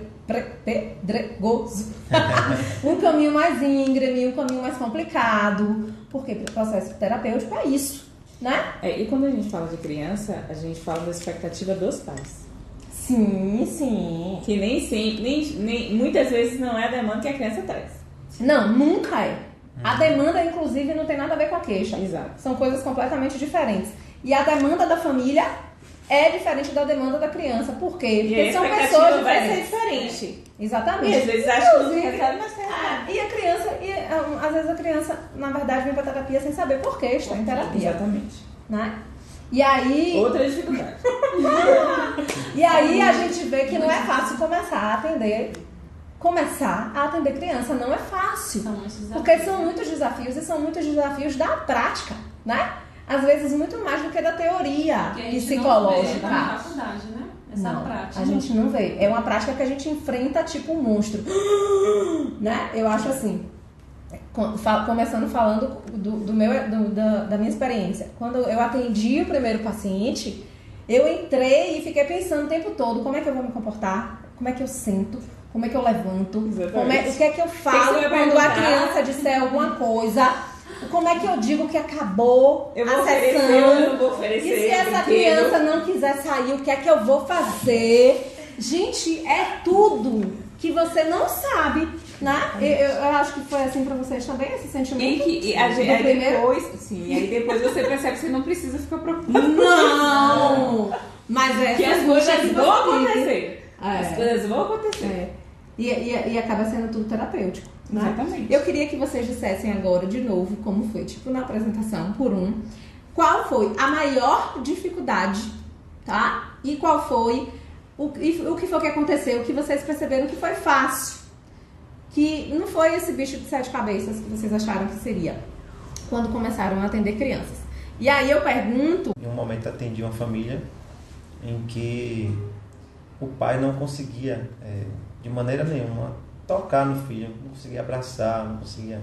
[SPEAKER 2] Um caminho mais íngreme, um caminho mais complicado, porque o processo terapêutico é isso, né?
[SPEAKER 1] E quando a gente fala de criança, a gente fala da expectativa dos pais.
[SPEAKER 2] Sim, sim.
[SPEAKER 1] Que nem sempre, muitas vezes não é a demanda que a criança traz.
[SPEAKER 2] Não, nunca é. A demanda, inclusive, não tem nada a ver com a queixa.
[SPEAKER 1] Exato.
[SPEAKER 2] São coisas completamente diferentes. E a demanda da família é diferente da demanda da criança. Por quê? Porque são pessoas
[SPEAKER 1] vai
[SPEAKER 2] diferentes.
[SPEAKER 1] ser diferente.
[SPEAKER 2] Exatamente.
[SPEAKER 1] E às vezes acha que não
[SPEAKER 2] Inclusive,
[SPEAKER 1] recebe, mas tem
[SPEAKER 2] e a criança, às vezes a criança, na verdade, vem pra terapia sem saber por que está em terapia.
[SPEAKER 1] Exatamente.
[SPEAKER 2] Né? E aí...
[SPEAKER 1] Outra dificuldade.
[SPEAKER 2] E aí a gente vê que não é fácil começar a atender criança, não é fácil.
[SPEAKER 3] São muitos desafios.
[SPEAKER 2] Porque são muitos desafios e são muitos desafios da prática, né? Às vezes muito mais do que da teoria
[SPEAKER 3] Que a gente
[SPEAKER 2] psicológica.
[SPEAKER 3] não vê na faculdade, né? Essa
[SPEAKER 2] Não,
[SPEAKER 3] prática.
[SPEAKER 2] a gente não vê. É uma prática que a gente enfrenta tipo um monstro. Né? Eu acho assim, começando falando da minha experiência. Quando eu atendi o primeiro paciente, eu entrei e fiquei pensando o tempo todo como é que eu vou me comportar, como é que eu sento, como é que eu levanto, o que é que eu falo quando a criança disser alguma coisa, como é que eu digo que acabou a sessão,
[SPEAKER 1] eu não vou oferecer,
[SPEAKER 2] e se essa criança não quiser sair, o que é que eu vou fazer? Gente, é tudo que você não sabe, né? Eu acho que foi assim pra vocês também, esse sentimento.
[SPEAKER 1] Aí depois você percebe que você não precisa ficar preocupado.
[SPEAKER 2] Não! Mas
[SPEAKER 1] que as coisas vão acontecer.
[SPEAKER 2] É.
[SPEAKER 1] As coisas vão acontecer.
[SPEAKER 2] É. E acaba sendo tudo terapêutico. Né?
[SPEAKER 1] Exatamente.
[SPEAKER 2] Eu queria que vocês dissessem agora de novo como foi, tipo na apresentação, por qual foi a maior dificuldade, tá? E qual foi o que foi que aconteceu, o que vocês perceberam que foi fácil, que não foi esse bicho de 7 cabeças que vocês acharam que seria, quando começaram a atender crianças. E aí eu pergunto...
[SPEAKER 5] Em um momento atendi uma família em que o pai não conseguia, de maneira nenhuma, tocar no filho, não conseguia abraçar, não conseguia...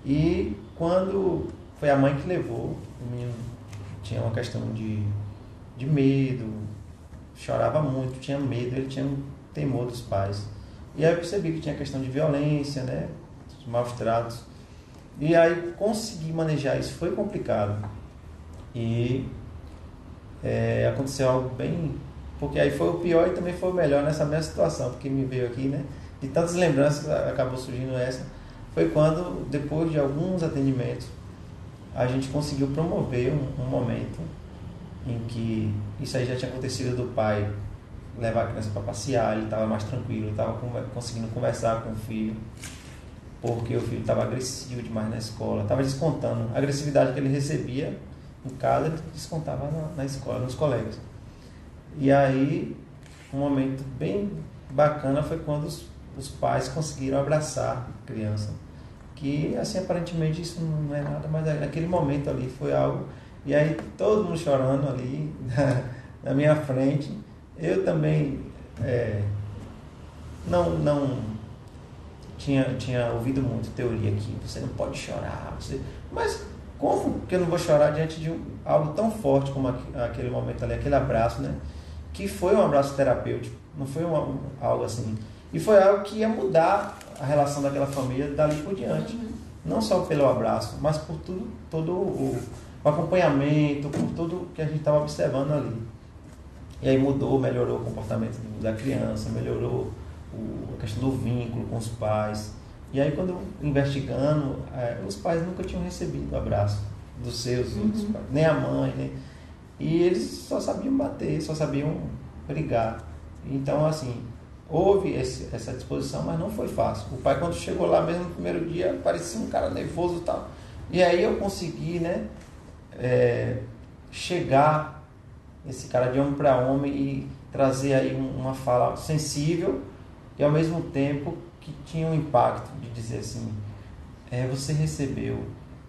[SPEAKER 5] E quando foi a mãe que levou, o menino tinha uma questão de medo, chorava muito, tinha medo, ele tinha um temor dos pais. E aí eu percebi que tinha questão de violência, né, dos maus tratos. E aí conseguir manejar isso foi complicado. E aconteceu algo bem... Porque aí foi o pior e também foi o melhor nessa mesma situação, porque me veio aqui, né? De tantas lembranças, acabou surgindo essa. Foi quando, depois de alguns atendimentos, a gente conseguiu promover um momento em que isso aí já tinha acontecido do pai levar a criança para passear, ele estava mais tranquilo, estava conseguindo conversar com o filho, porque o filho estava agressivo demais na escola, estava descontando a agressividade que ele recebia em casa, ele descontava na escola, nos colegas. E aí, um momento bem bacana foi quando os pais conseguiram abraçar a criança, que assim, aparentemente isso não é nada, mas naquele momento ali foi algo, e aí todo mundo chorando ali na minha frente. Eu também não tinha ouvido muito teoria aqui, você não pode chorar, mas como que eu não vou chorar diante de algo tão forte como aquele momento ali, aquele abraço, né? Que foi um abraço terapêutico, não foi algo assim. E foi algo que ia mudar a relação daquela família dali por diante. Não só pelo abraço, mas por todo o acompanhamento, por tudo que a gente estava observando ali. E aí melhorou o comportamento da criança, melhorou a questão do vínculo com os pais. E aí, quando investigando, os pais nunca tinham recebido o abraço dos seus outros pais, nem a mãe, e eles só sabiam bater, só sabiam brigar. Então, assim, houve essa disposição, mas não foi fácil. O pai, quando chegou lá mesmo no primeiro dia, parecia um cara nervoso e tal. E aí eu consegui, né, chegar esse cara de homem para homem e trazer aí uma fala sensível e ao mesmo tempo que tinha um impacto de dizer assim, você recebeu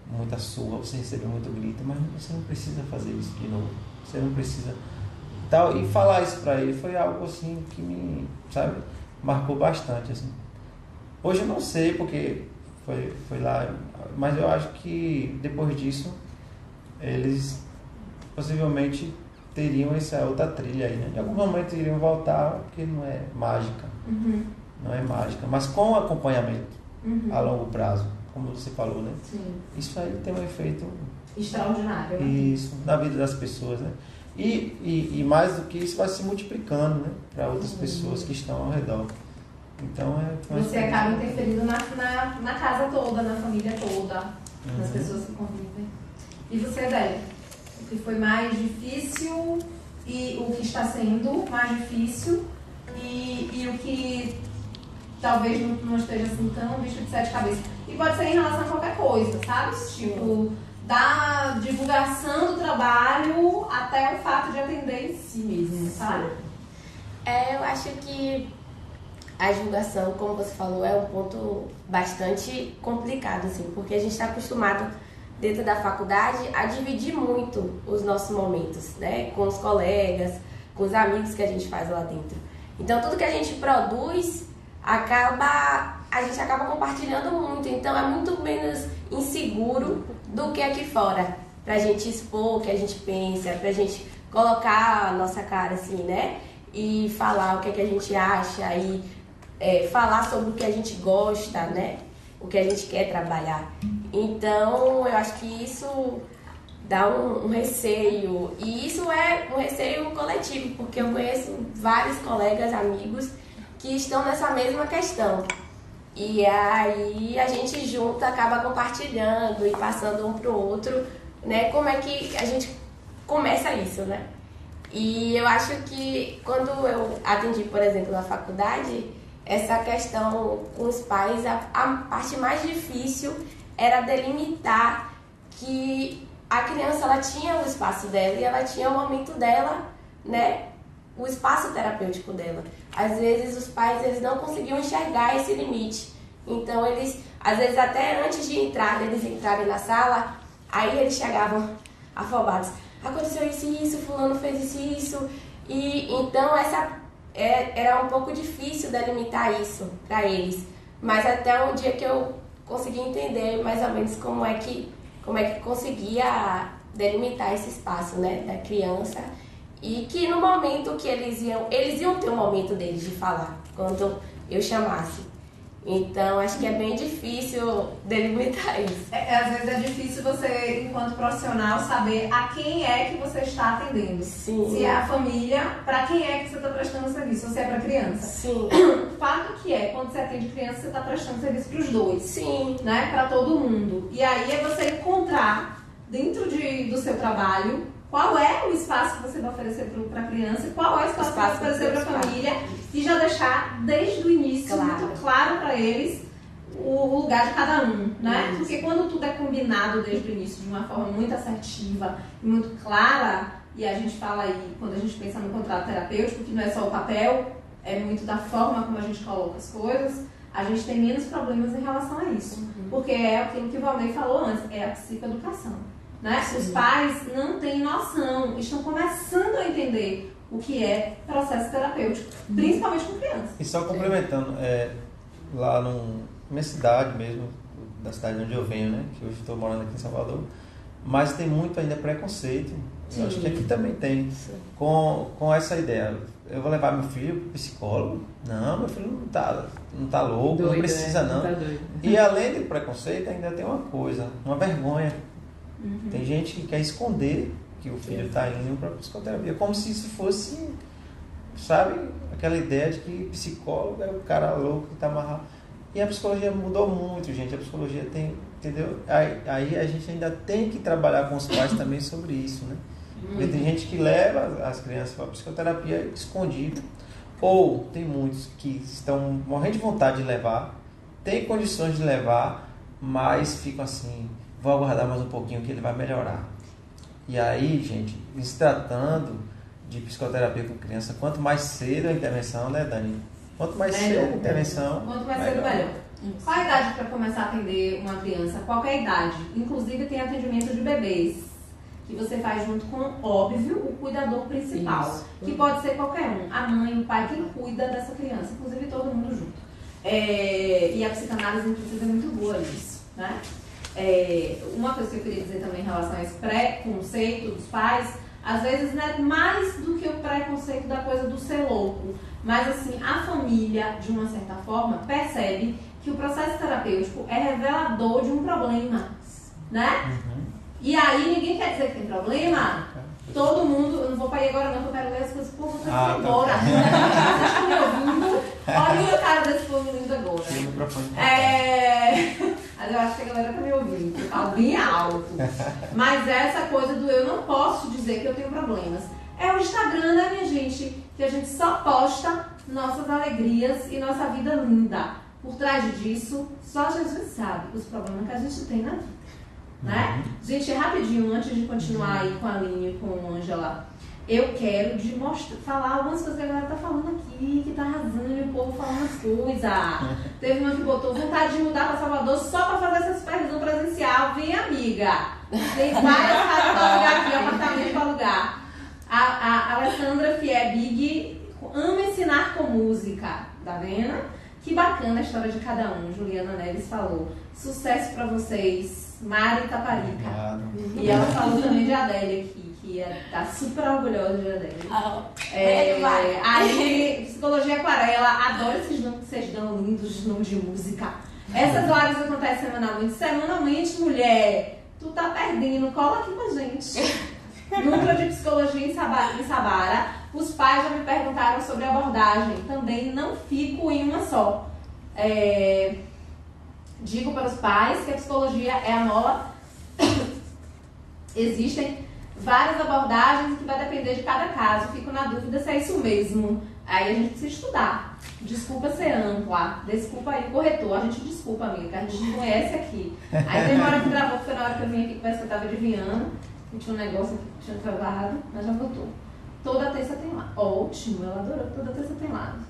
[SPEAKER 5] muita surra, você recebeu muito grito, mas você não precisa fazer isso de novo, você não precisa tal. E falar isso para ele foi algo assim que me, sabe, marcou bastante assim. Hoje eu não sei porque foi lá, mas eu acho que depois disso eles possivelmente teriam essa outra trilha aí, né? Em algum momento iriam voltar, porque não é mágica. Não é mágica, mas com acompanhamento a longo prazo, como você falou, né?
[SPEAKER 2] Sim.
[SPEAKER 5] Isso aí tem um efeito
[SPEAKER 2] extraordinário.
[SPEAKER 5] Isso, na vida das pessoas, né? E mais do que isso, vai se multiplicando, né? Para outras pessoas que estão ao redor. Então
[SPEAKER 2] você acaba interferindo na casa toda, na família toda, nas pessoas que convivem. E você, Adélia? O que foi mais difícil e o que está sendo mais difícil e o que talvez não esteja assim tão bicho de sete cabeças. E pode ser em relação a qualquer coisa, sabe? Tipo, da divulgação do trabalho até o fato de atender em si mesmo, sabe?
[SPEAKER 4] Eu acho que a divulgação, como você falou, é um ponto bastante complicado, assim, porque a gente está acostumado dentro da faculdade a dividir muito os nossos momentos, né? Com os colegas, com os amigos que a gente faz lá dentro. Então, tudo que a gente produz, a gente acaba compartilhando muito. Então, é muito menos inseguro do que aqui fora. Pra gente expor o que a gente pensa, pra gente colocar a nossa cara, assim, né? E falar o que a gente acha e falar sobre o que a gente gosta, né? O que a gente quer trabalhar. Então, eu acho que isso dá um receio. E isso é um receio coletivo, porque eu conheço vários colegas, amigos, que estão nessa mesma questão. E aí a gente junta, acaba compartilhando e passando um pro outro, né? Como é que a gente começa isso, né? E eu acho que quando eu atendi, por exemplo, na faculdade, essa questão com os pais, a parte mais difícil era delimitar que a criança ela tinha o espaço dela e ela tinha o momento dela, né? O espaço terapêutico dela. Às vezes os pais eles não conseguiam enxergar esse limite. Então eles, às vezes até antes de eles entrarem na sala, aí eles chegavam afobados. Aconteceu isso e isso, fulano fez isso e isso. E então era um pouco difícil delimitar isso para eles. Mas até um dia que eu consegui entender mais ou menos como é que conseguia delimitar esse espaço, né, da criança. E que no momento que eles iam ter um momento deles de falar, quando eu chamasse. Então, acho que é bem difícil delimitar isso.
[SPEAKER 2] Às vezes é difícil você, enquanto profissional, saber a quem é que você está atendendo.
[SPEAKER 4] Sim.
[SPEAKER 2] Se é a família, para quem é que você está prestando serviço, ou se é para criança.
[SPEAKER 4] Sim.
[SPEAKER 2] O fato que quando você atende criança, você está prestando serviço para os dois.
[SPEAKER 4] Sim.
[SPEAKER 2] Né? Para todo mundo. E aí é você encontrar, dentro do seu trabalho, qual é o espaço que você vai oferecer para a criança, qual é o espaço que você vai oferecer para a família, e já deixar desde o início muito claro para eles o lugar de cada um, né? Isso. Porque quando tudo é combinado desde o início de uma forma muito assertiva e muito clara, e a gente fala aí, quando a gente pensa no contrato terapêutico, que não é só o papel, é muito da forma como a gente coloca as coisas, a gente tem menos problemas em relação a isso. Porque é aquilo que o Valnei falou antes, é a psicoeducação. Né? Os pais não têm noção, estão começando a entender o que é processo terapêutico, principalmente com crianças.
[SPEAKER 5] E só complementando, lá na minha cidade mesmo, da cidade onde eu venho, né? Que hoje estou morando aqui em Salvador, mas tem muito ainda preconceito. Eu acho que aqui também tem, com essa ideia. Eu vou levar meu filho pro psicólogo? Não, meu filho não tá louco, doido, não precisa não. Tá e além do preconceito, ainda tem uma coisa, uma vergonha. Tem gente que quer esconder que o filho está indo para psicoterapia, como se isso fosse, sabe, aquela ideia de que psicólogo é o cara louco que está amarrado. E a psicologia mudou muito, gente. A psicologia tem, entendeu? Aí a gente ainda tem que trabalhar com os pais também sobre isso, né? Porque tem gente que leva as crianças para a psicoterapia escondido, ou tem muitos que estão morrendo de vontade de levar, tem condições de levar, mas ficam assim, vou aguardar mais um pouquinho que ele vai melhorar. E aí, gente, se tratando de psicoterapia com criança, quanto mais cedo a intervenção, né, Dani? Quanto mais cedo a intervenção,
[SPEAKER 2] quanto mais cedo, melhor. Qual a idade para começar a atender uma criança? Qualquer idade. Inclusive tem atendimento de bebês, que você faz junto com, óbvio, o cuidador principal. Isso. Que pode ser qualquer um. A mãe, o pai, quem cuida dessa criança. Inclusive todo mundo junto. E a psicanálise, inclusive, é muito boa nisso, né? Uma coisa que eu queria dizer também em relação a esse preconceito dos pais, às vezes não é mais do que o preconceito da coisa do ser louco, mas assim, a família, de uma certa forma, percebe que o processo terapêutico é revelador de um problema, né? E aí ninguém quer dizer que tem problema. Todo mundo, eu não vou para aí agora não, que eu quero ler as coisas, pô, vou ter que ir embora. Vocês estão me ouvindo? Olha a cara desse povo lindo agora. Mas eu acho que a galera tá me ouvindo, tá bem alto. Mas essa coisa do eu não posso dizer que eu tenho problemas. É o Instagram, né, minha gente? Que a gente só posta nossas alegrias e nossa vida linda. Por trás disso, só Jesus sabe os problemas que a gente tem na vida. Né? Gente, rapidinho, antes de continuar aí com a Aline e com a Ângela, eu quero falar algumas coisas que a galera tá falando aqui, que tá arrasando e o povo falando as coisas. Teve uma que botou vontade de mudar pra Salvador só pra fazer essa supervisão presencial. Vem, amiga. Tem várias casas pra alugar aqui, apartamento pra alugar. A Alessandra Fiebig ama ensinar com música, tá vendo? Que bacana a história de cada um. Juliana Neves falou. Sucesso pra vocês. Mari Taparica. E ela falou também de Adélia aqui, que tá super orgulhosa de Adélia. Aí, Psicologia Aquarela, adoro esses nomes que vocês dão lindos, de nomes de música. Essas lives acontecem semanalmente. Semanalmente, mulher, tu tá perdendo, cola aqui com a gente. Núcleo de Psicologia em Sabara. Os pais já me perguntaram sobre abordagem. Também não fico em uma só. Digo para os pais que a psicologia é a mola. Existem várias abordagens que vai depender de cada caso. Fico na dúvida se é isso mesmo. Aí a gente precisa estudar. Desculpa ser ampla. Desculpa aí o corretor. A gente desculpa, amiga, que a gente não conhece aqui. Aí tem uma hora que gravou, que foi na hora que eu vim aqui, que parece que eu estava adivinhando. Que tinha um negócio aqui que tinha travado, mas já voltou. Toda terça tem live. Ótimo, ela adorou. Toda terça tem live.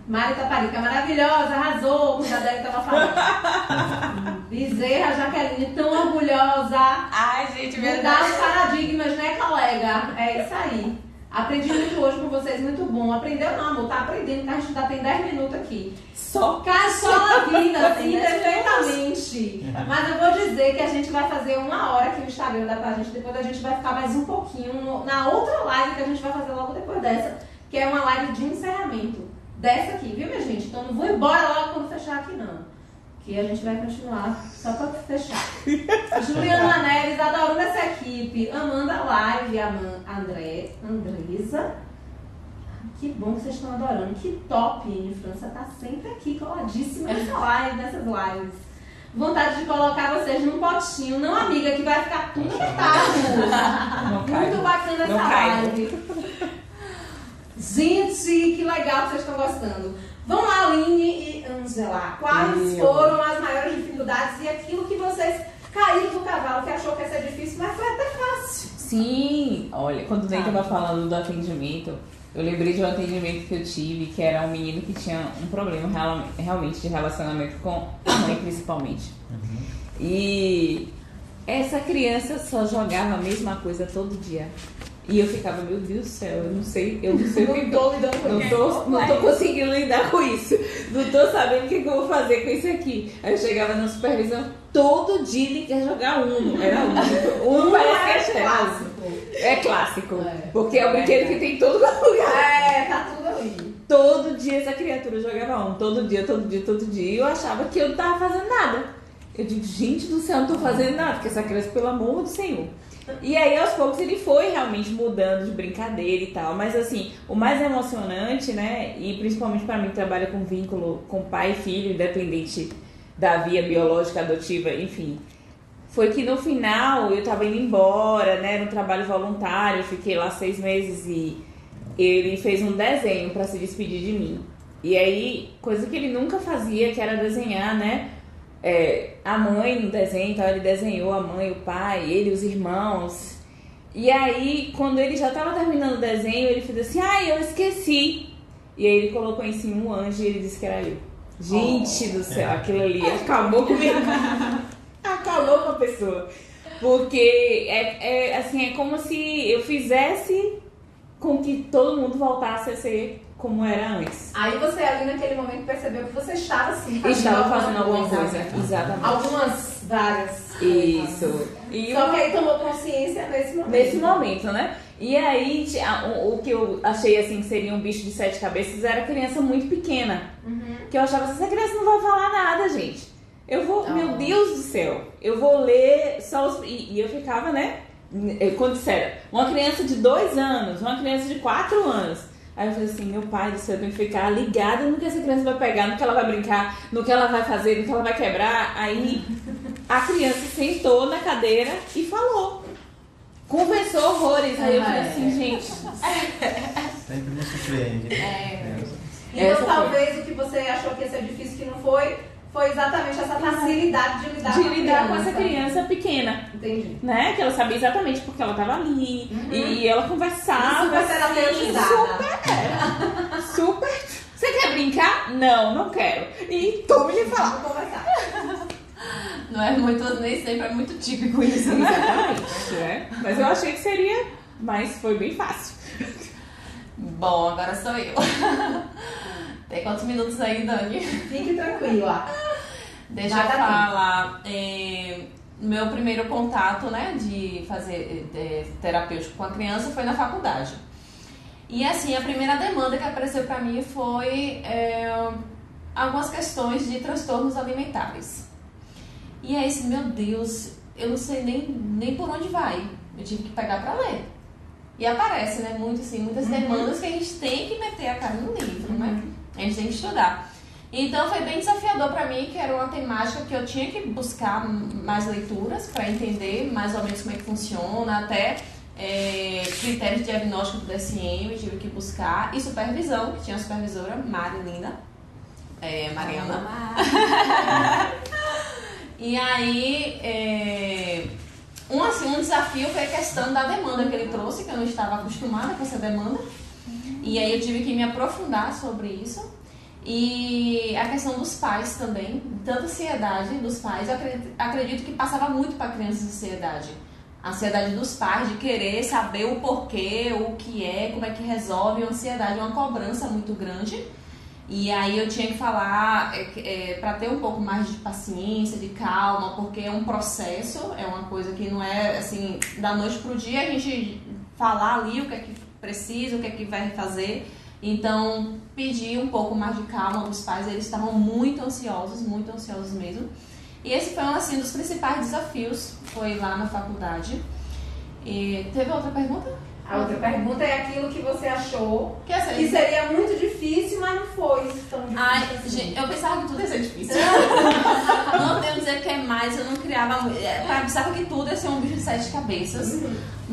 [SPEAKER 2] Mari Taparica, maravilhosa, arrasou, como a Adélia estava falando. Bezerra Jaqueline, tão orgulhosa.
[SPEAKER 3] Ai, gente, verdade.
[SPEAKER 2] Mudar os paradigmas, né, colega? É isso aí. Aprendi muito hoje com vocês, muito bom. Aprendeu não, amor, tá aprendendo, que a gente já tem 10 minutos aqui. Só a vida, sim, perfeitamente. Mas eu vou dizer que a gente vai fazer 1 hora aqui no Instagram da gente, depois a gente vai ficar mais um pouquinho na outra live que a gente vai fazer logo depois dessa, que é uma live de encerramento dessa aqui, viu, minha gente? Então não vou embora logo quando fechar aqui, não. Que a gente vai continuar só pra fechar. Juliana Neves, adorando essa equipe. Amanda Live, Andresa. Que bom que vocês estão adorando. Que top, Anne França tá sempre aqui, coladíssima nessa live, nessas lives. Vontade de colocar vocês num potinho. Não, amiga, que vai ficar tudo apertado. Muito bacana essa live. Gente, que legal que vocês estão gostando. Vamos lá, Aline e Ângela. Quais foram as maiores dificuldades e aquilo que vocês caíram do cavalo, que achou que ia ser difícil, mas foi até fácil?
[SPEAKER 1] Sim, olha, quando o Ney estava falando do atendimento, eu lembrei de um atendimento que eu tive, que era um menino que tinha um problema realmente de relacionamento com a mãe, principalmente. E essa criança só jogava a mesma coisa todo dia. E eu ficava, meu Deus do céu, eu não sei o que não tô conseguindo lidar com isso. Não tô sabendo o que eu vou fazer com isso aqui. Aí eu chegava na supervisão, todo dia ele quer jogar Uno. Era Uno É clássico.
[SPEAKER 2] É.
[SPEAKER 1] Porque é o brinquedo que tem em todo lugar.
[SPEAKER 2] Tá tudo ali.
[SPEAKER 1] Todo dia essa criatura jogava um. Todo dia. E eu achava que eu não tava fazendo nada. Eu digo, gente do céu, eu não tô fazendo nada. Porque essa criança, pelo amor do Senhor. E aí, aos poucos, ele foi realmente mudando de brincadeira e tal. Mas, assim, o mais emocionante, né? E principalmente pra mim, que trabalha com vínculo com pai e filho, independente da via biológica, adotiva, enfim. Foi que no final, eu tava indo embora, né? Era um trabalho voluntário. Eu fiquei lá 6 meses e ele fez um desenho pra se despedir de mim. E aí, coisa que ele nunca fazia, que era desenhar, né? A mãe no desenho, então ele desenhou a mãe, o pai, ele, os irmãos. E aí, quando ele já estava terminando o desenho, ele fez assim, eu esqueci. E aí ele colocou em cima um anjo e ele disse que era eu. Gente do céu, aquilo ali acabou comigo. Acabou com a pessoa. Porque assim, é como se eu fizesse com que todo mundo voltasse a ser como era antes.
[SPEAKER 2] Aí você ali naquele momento percebeu que você estava assim,
[SPEAKER 1] Estava fazendo alguma coisa, exatamente.
[SPEAKER 2] Algumas várias.
[SPEAKER 1] Isso. E
[SPEAKER 2] só que aí tomou consciência nesse momento.
[SPEAKER 1] Nesse momento, né? E aí, o que eu achei assim que seria um bicho de 7 cabeças era criança muito pequena. Que eu achava assim, essa criança não vai falar nada, gente. Eu vou, meu Deus do céu, eu vou ler só os... E eu ficava, né? Quando disseram, uma criança de 2 anos, uma criança de 4 anos. Aí eu falei assim, meu pai do céu, eu tenho que ficar ligada no que essa criança vai pegar, no que ela vai brincar, no que ela vai fazer, no que ela vai quebrar. Aí a criança sentou na cadeira e falou. Conversou horrores. Aí eu falei assim, gente...
[SPEAKER 5] Sempre me surpreende.
[SPEAKER 2] Então talvez o que você achou que ia ser difícil, que não foi exatamente essa facilidade de lidar
[SPEAKER 1] com essa criança pequena.
[SPEAKER 2] Entendi.
[SPEAKER 1] Né? Que ela sabia exatamente porque ela estava ali. E ela conversava.
[SPEAKER 2] Super terapeutizada.
[SPEAKER 1] Super. Você quer brincar? Não, não quero. E tome-lhe falar.
[SPEAKER 2] Vamos conversar.
[SPEAKER 3] Não é muito, nem sempre é muito típico isso, né?
[SPEAKER 1] Exatamente. Né? Mas eu achei que seria, mas foi bem fácil.
[SPEAKER 3] Bom, agora sou eu. Tem quantos minutos aí, Dani?
[SPEAKER 2] Fique tranquila.
[SPEAKER 3] Deixa eu falar. Meu primeiro contato, né, de fazer terapêutico com a criança foi na faculdade. E assim, a primeira demanda que apareceu pra mim foi algumas questões de transtornos alimentares. E aí, assim, meu Deus, eu não sei nem por onde vai. Eu tive que pegar pra ler. E aparece, né, muito, assim, muitas demandas que a gente tem que meter a cara no livro, né? A gente tem que estudar. Então foi bem desafiador para mim, que era uma temática que eu tinha que buscar mais leituras para entender mais ou menos como é que funciona, até critérios de diagnóstico do DSM eu tive que buscar, e supervisão, que tinha a supervisora Marilina, Mariana. E aí, um desafio foi a questão da demanda que ele trouxe, que eu não estava acostumada com essa demanda. E aí eu tive que me aprofundar sobre isso. E a questão dos pais também, tanta ansiedade dos pais, eu acredito que passava muito para crianças a ansiedade. A ansiedade dos pais de querer saber o porquê, o que é, como é que resolve. A ansiedade é uma cobrança muito grande. E aí eu tinha que falar para ter um pouco mais de paciência, de calma, porque é um processo, é uma coisa que não é assim, da noite pro dia a gente falar ali o que é que precisa, o que é que vai fazer. Então, pedi um pouco mais de calma dos pais, eles estavam muito ansiosos mesmo. E esse foi assim, um dos principais desafios, foi lá na faculdade. E teve outra pergunta?
[SPEAKER 2] A outra pergunta é aquilo que você achou
[SPEAKER 3] que
[SPEAKER 2] seria muito difícil, mas não foi tão difícil.
[SPEAKER 3] Ai,
[SPEAKER 2] assim.
[SPEAKER 3] gente, eu pensava que tudo ia ser difícil. Não tenho dizer que é mais, eu não criava. Eu pensava que tudo ia ser um bicho de 7 cabeças.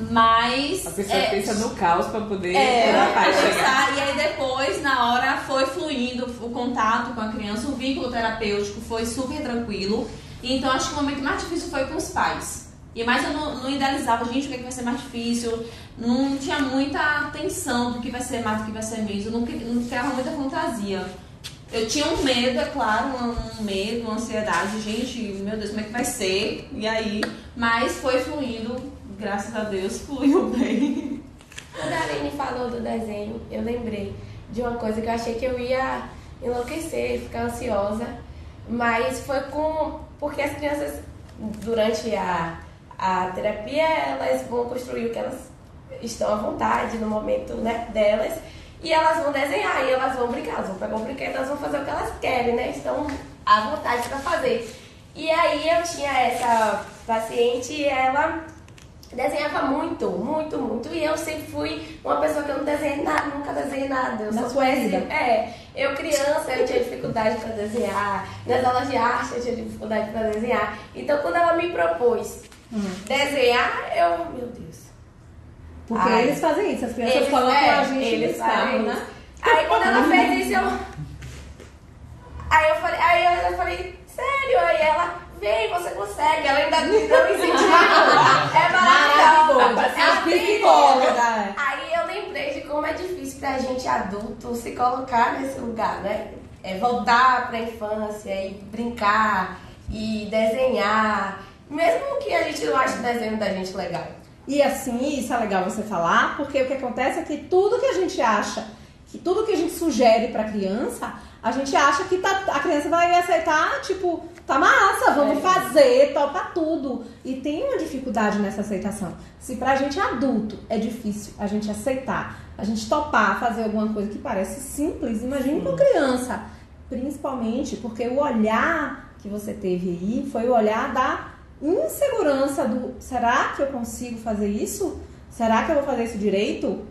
[SPEAKER 3] Mas.
[SPEAKER 1] A pessoa pensa no caos pra poder
[SPEAKER 3] pensar, e aí depois, na hora, foi fluindo o contato com a criança, o vínculo terapêutico foi super tranquilo. Então acho que o momento mais difícil foi com os pais. E mais eu não idealizava, gente, o que, é que vai ser mais difícil, não tinha muita atenção do que vai ser mais, do que vai ser menos, eu não criava muita fantasia. Eu tinha um medo, é claro, um medo, uma ansiedade, gente, meu Deus, como é que vai ser? E aí, mas foi fluindo, graças a Deus, fluiu bem.
[SPEAKER 4] Quando a Aline falou do desenho, eu lembrei de uma coisa que eu achei que eu ia enlouquecer, ficar ansiosa, mas foi porque as crianças, durante a terapia, elas vão construir o que elas estão à vontade no momento, né, delas, e elas vão desenhar, e elas vão brincar, elas vão pegar um brinquedo, elas vão fazer o que elas querem, né, estão à vontade para fazer. E aí eu tinha essa paciente e ela desenhava muito, muito, muito. E eu sempre fui uma pessoa que eu não desenhei nada, nunca desenhei nada. Eu
[SPEAKER 2] Na
[SPEAKER 4] sou
[SPEAKER 2] sua vida?
[SPEAKER 4] Eu criança, eu tinha dificuldade para desenhar. Nas aulas de arte eu tinha dificuldade para desenhar. Então quando ela me propôs desenhar, meu Deus.
[SPEAKER 2] Porque eles fazem isso, as crianças colocam a gente no carro, né?
[SPEAKER 4] Aí quando ela fez isso, Aí eu falei, sério? Aí ela, vem, você consegue. Ela ainda me deu um incentivo. É maravilhoso.
[SPEAKER 2] É psicóloga.
[SPEAKER 4] Aí eu lembrei de como é difícil pra gente adulto se colocar nesse lugar, né? É voltar pra infância e brincar e desenhar. Mesmo que a gente não ache o desenho da gente legal.
[SPEAKER 2] E assim, isso é legal você falar, porque o que acontece é que tudo que a gente acha, que tudo que a gente sugere pra criança, a gente acha que a criança vai aceitar, tipo, tá massa, vamos fazer, topa tudo. E tem uma dificuldade nessa aceitação. Se pra gente adulto é difícil a gente aceitar, a gente topar fazer alguma coisa que parece simples, imagine pra criança. Principalmente porque o olhar que você teve aí foi o olhar da insegurança do, será que eu consigo fazer isso? Será que eu vou fazer isso direito?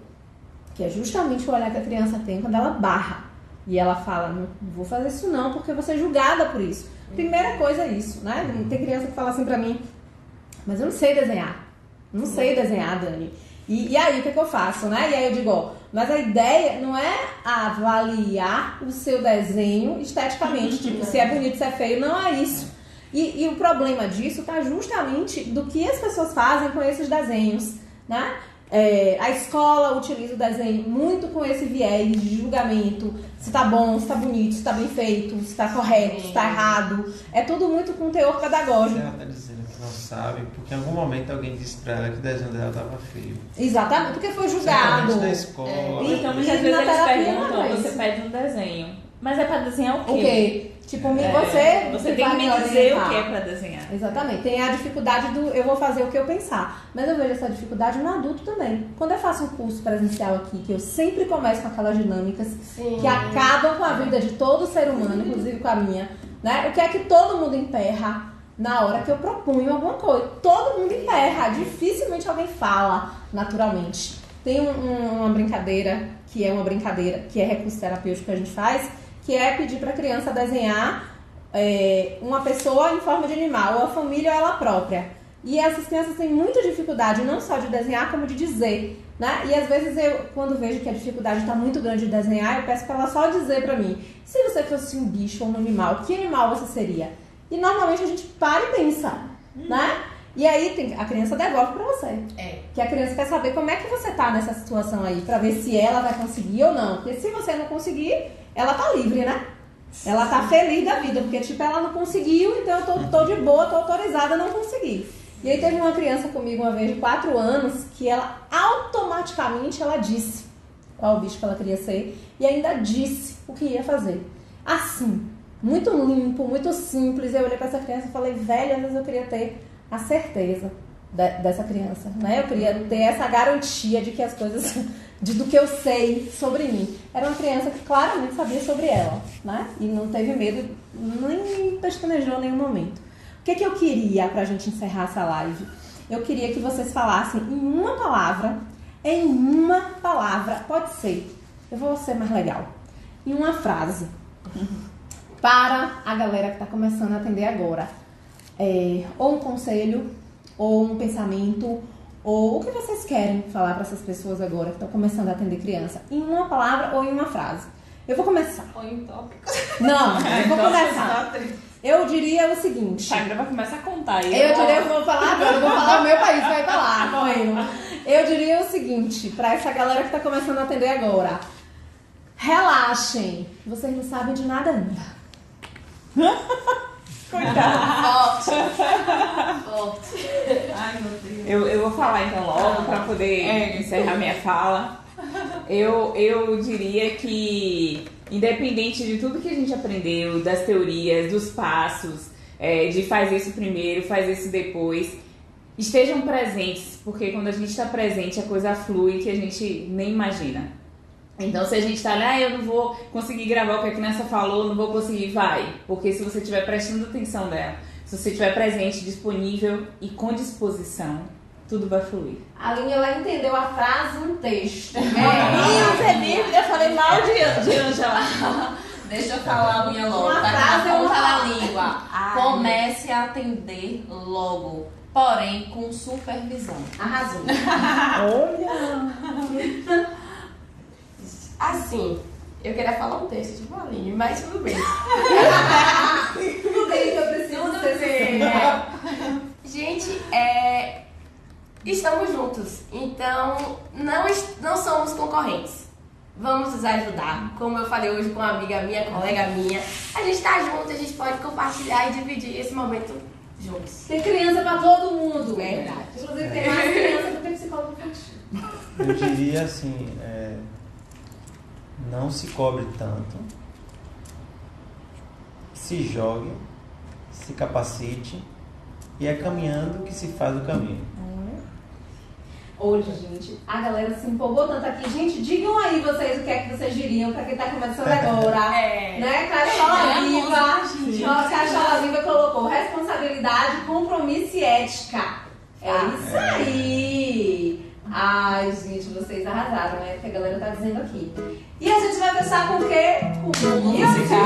[SPEAKER 2] Que é justamente o olhar que a criança tem quando ela barra. E ela fala, não vou fazer isso não, porque eu vou ser julgada por isso. Primeira coisa é isso, né? Tem criança que fala assim pra mim, mas eu não sei desenhar. Não sei desenhar, Dani. E aí, o que eu faço, né? E aí eu digo, ó, mas a ideia não é avaliar o seu desenho esteticamente. Tipo, se é bonito, se é feio, não é isso. E o problema disso tá justamente do que as pessoas fazem com esses desenhos, né? A escola utiliza o desenho muito com esse viés de julgamento, se tá bom, se tá bonito, se tá bem feito, se tá correto, se tá errado. É tudo muito com teor pedagógico.
[SPEAKER 5] Ela tá dizendo que não sabe, porque em algum momento alguém disse pra ela que o desenho dela tava feio.
[SPEAKER 2] Exatamente, porque foi julgado.
[SPEAKER 5] Da escola.
[SPEAKER 1] Então,
[SPEAKER 2] E
[SPEAKER 1] muitas vezes
[SPEAKER 2] na
[SPEAKER 1] eles
[SPEAKER 2] terapia
[SPEAKER 1] perguntam,
[SPEAKER 2] não é
[SPEAKER 1] você
[SPEAKER 2] isso.
[SPEAKER 1] pede um desenho. Mas é pra desenhar o quê?
[SPEAKER 2] O quê? Tipo, você
[SPEAKER 1] tem
[SPEAKER 2] vai
[SPEAKER 1] que me dizer o
[SPEAKER 2] orientar.
[SPEAKER 1] que é pra desenhar.
[SPEAKER 2] Exatamente. Tem a dificuldade do eu vou fazer o que eu pensar. Mas eu vejo essa dificuldade no adulto também. Quando eu faço um curso presencial aqui, que eu sempre começo com aquelas dinâmicas que acabam com a vida de todo ser humano, inclusive com a minha, né? O que é que todo mundo emperra na hora que eu proponho alguma coisa? Todo mundo emperra. Dificilmente alguém fala naturalmente. Tem uma brincadeira, que é recurso terapêutico que a gente faz, que é pedir para a criança desenhar uma pessoa em forma de animal, ou a família ou ela própria. E essas crianças têm muita dificuldade, não só de desenhar, como de dizer, né? E às vezes eu, quando vejo que a dificuldade está muito grande de desenhar, eu peço para ela só dizer para mim, se você fosse um bicho ou um animal, que animal você seria? E normalmente a gente para e pensa, né? E aí a criança devolve pra você. Que a criança quer saber como é que você tá nessa situação aí, pra ver se ela vai conseguir ou não. Porque se você não conseguir, ela tá livre, né? Ela tá feliz da vida, porque tipo, ela não conseguiu, então eu tô de boa, tô autorizada a não conseguir. E aí teve uma criança comigo uma vez de 4 anos, que ela automaticamente ela disse qual o bicho que ela queria ser, e ainda disse o que ia fazer. Assim, muito limpo, muito simples. Eu olhei pra essa criança e falei, velho, às vezes eu queria ter a certeza dessa criança, né? Eu queria ter essa garantia de que as coisas, do que eu sei sobre mim. Era uma criança que claramente sabia sobre ela, né? E não teve medo, nem pestanejou em nenhum momento. O que eu queria pra gente encerrar essa live? Eu queria que vocês falassem em uma palavra, pode ser, eu vou ser mais legal, em uma frase, para a galera que tá começando a atender agora. Ou um conselho, ou um pensamento, ou o que vocês querem falar para essas pessoas agora que estão começando a atender criança, em uma palavra ou em uma frase. Eu vou começar.
[SPEAKER 3] Ou em tópico.
[SPEAKER 2] Não, eu vou começar. Eu diria o seguinte.
[SPEAKER 1] Sagra vai começar a contar aí.
[SPEAKER 2] Eu vou falar agora, eu vou falar o meu país, vai falar, correndo. Eu diria o seguinte, para essa galera que está começando a atender agora. Relaxem, vocês não sabem de nada ainda.
[SPEAKER 3] Forte.
[SPEAKER 1] Ai, meu Deus. Eu vou falar então logo para poder encerrar minha fala. Eu diria que, independente de tudo que a gente aprendeu, das teorias, dos passos, de faz isso primeiro, faz isso depois, estejam presentes, porque quando a gente está presente a coisa flui que a gente nem imagina. Então se a gente tá lá, eu não vou conseguir gravar o que a criança falou, não vou conseguir, vai. Porque se você estiver prestando atenção nela, se você estiver presente, disponível e com disposição, tudo vai fluir.
[SPEAKER 2] A Aline, ela entendeu a frase no texto.
[SPEAKER 1] Eu falei mal de Ângela.
[SPEAKER 3] Deixa eu falar a minha logo,
[SPEAKER 2] Uma
[SPEAKER 3] tá aqui
[SPEAKER 2] frase
[SPEAKER 3] na
[SPEAKER 2] é
[SPEAKER 3] ponta
[SPEAKER 2] uma-
[SPEAKER 3] da língua. Comece a atender logo, porém com supervisão.
[SPEAKER 2] Arrasou.
[SPEAKER 4] Assim, eu queria falar um texto de Aline, mas tudo bem.
[SPEAKER 2] Tudo bem que eu preciso ser sincera.
[SPEAKER 4] Gente, estamos juntos, então não somos concorrentes. Vamos nos ajudar. Como eu falei hoje com uma amiga minha, colega minha, a gente tá junto, a gente pode compartilhar e dividir esse momento juntos.
[SPEAKER 2] Tem criança pra todo mundo.
[SPEAKER 4] Verdade.
[SPEAKER 2] Inclusive tem mais criança do que psicólogo infantil.
[SPEAKER 5] Eu diria assim, não se cobre tanto, se jogue, se capacite e é caminhando que se faz o caminho.
[SPEAKER 2] Hoje, gente, a galera se empolgou tanto aqui. Gente, digam aí vocês o que é que vocês diriam pra quem tá começando agora. Né? Cachola Viva. Cachola Viva colocou responsabilidade, compromisso e ética. É isso aí. Ai, gente, vocês arrasaram, né? Que a galera tá dizendo aqui. E a gente vai fechar com o quê? Com música.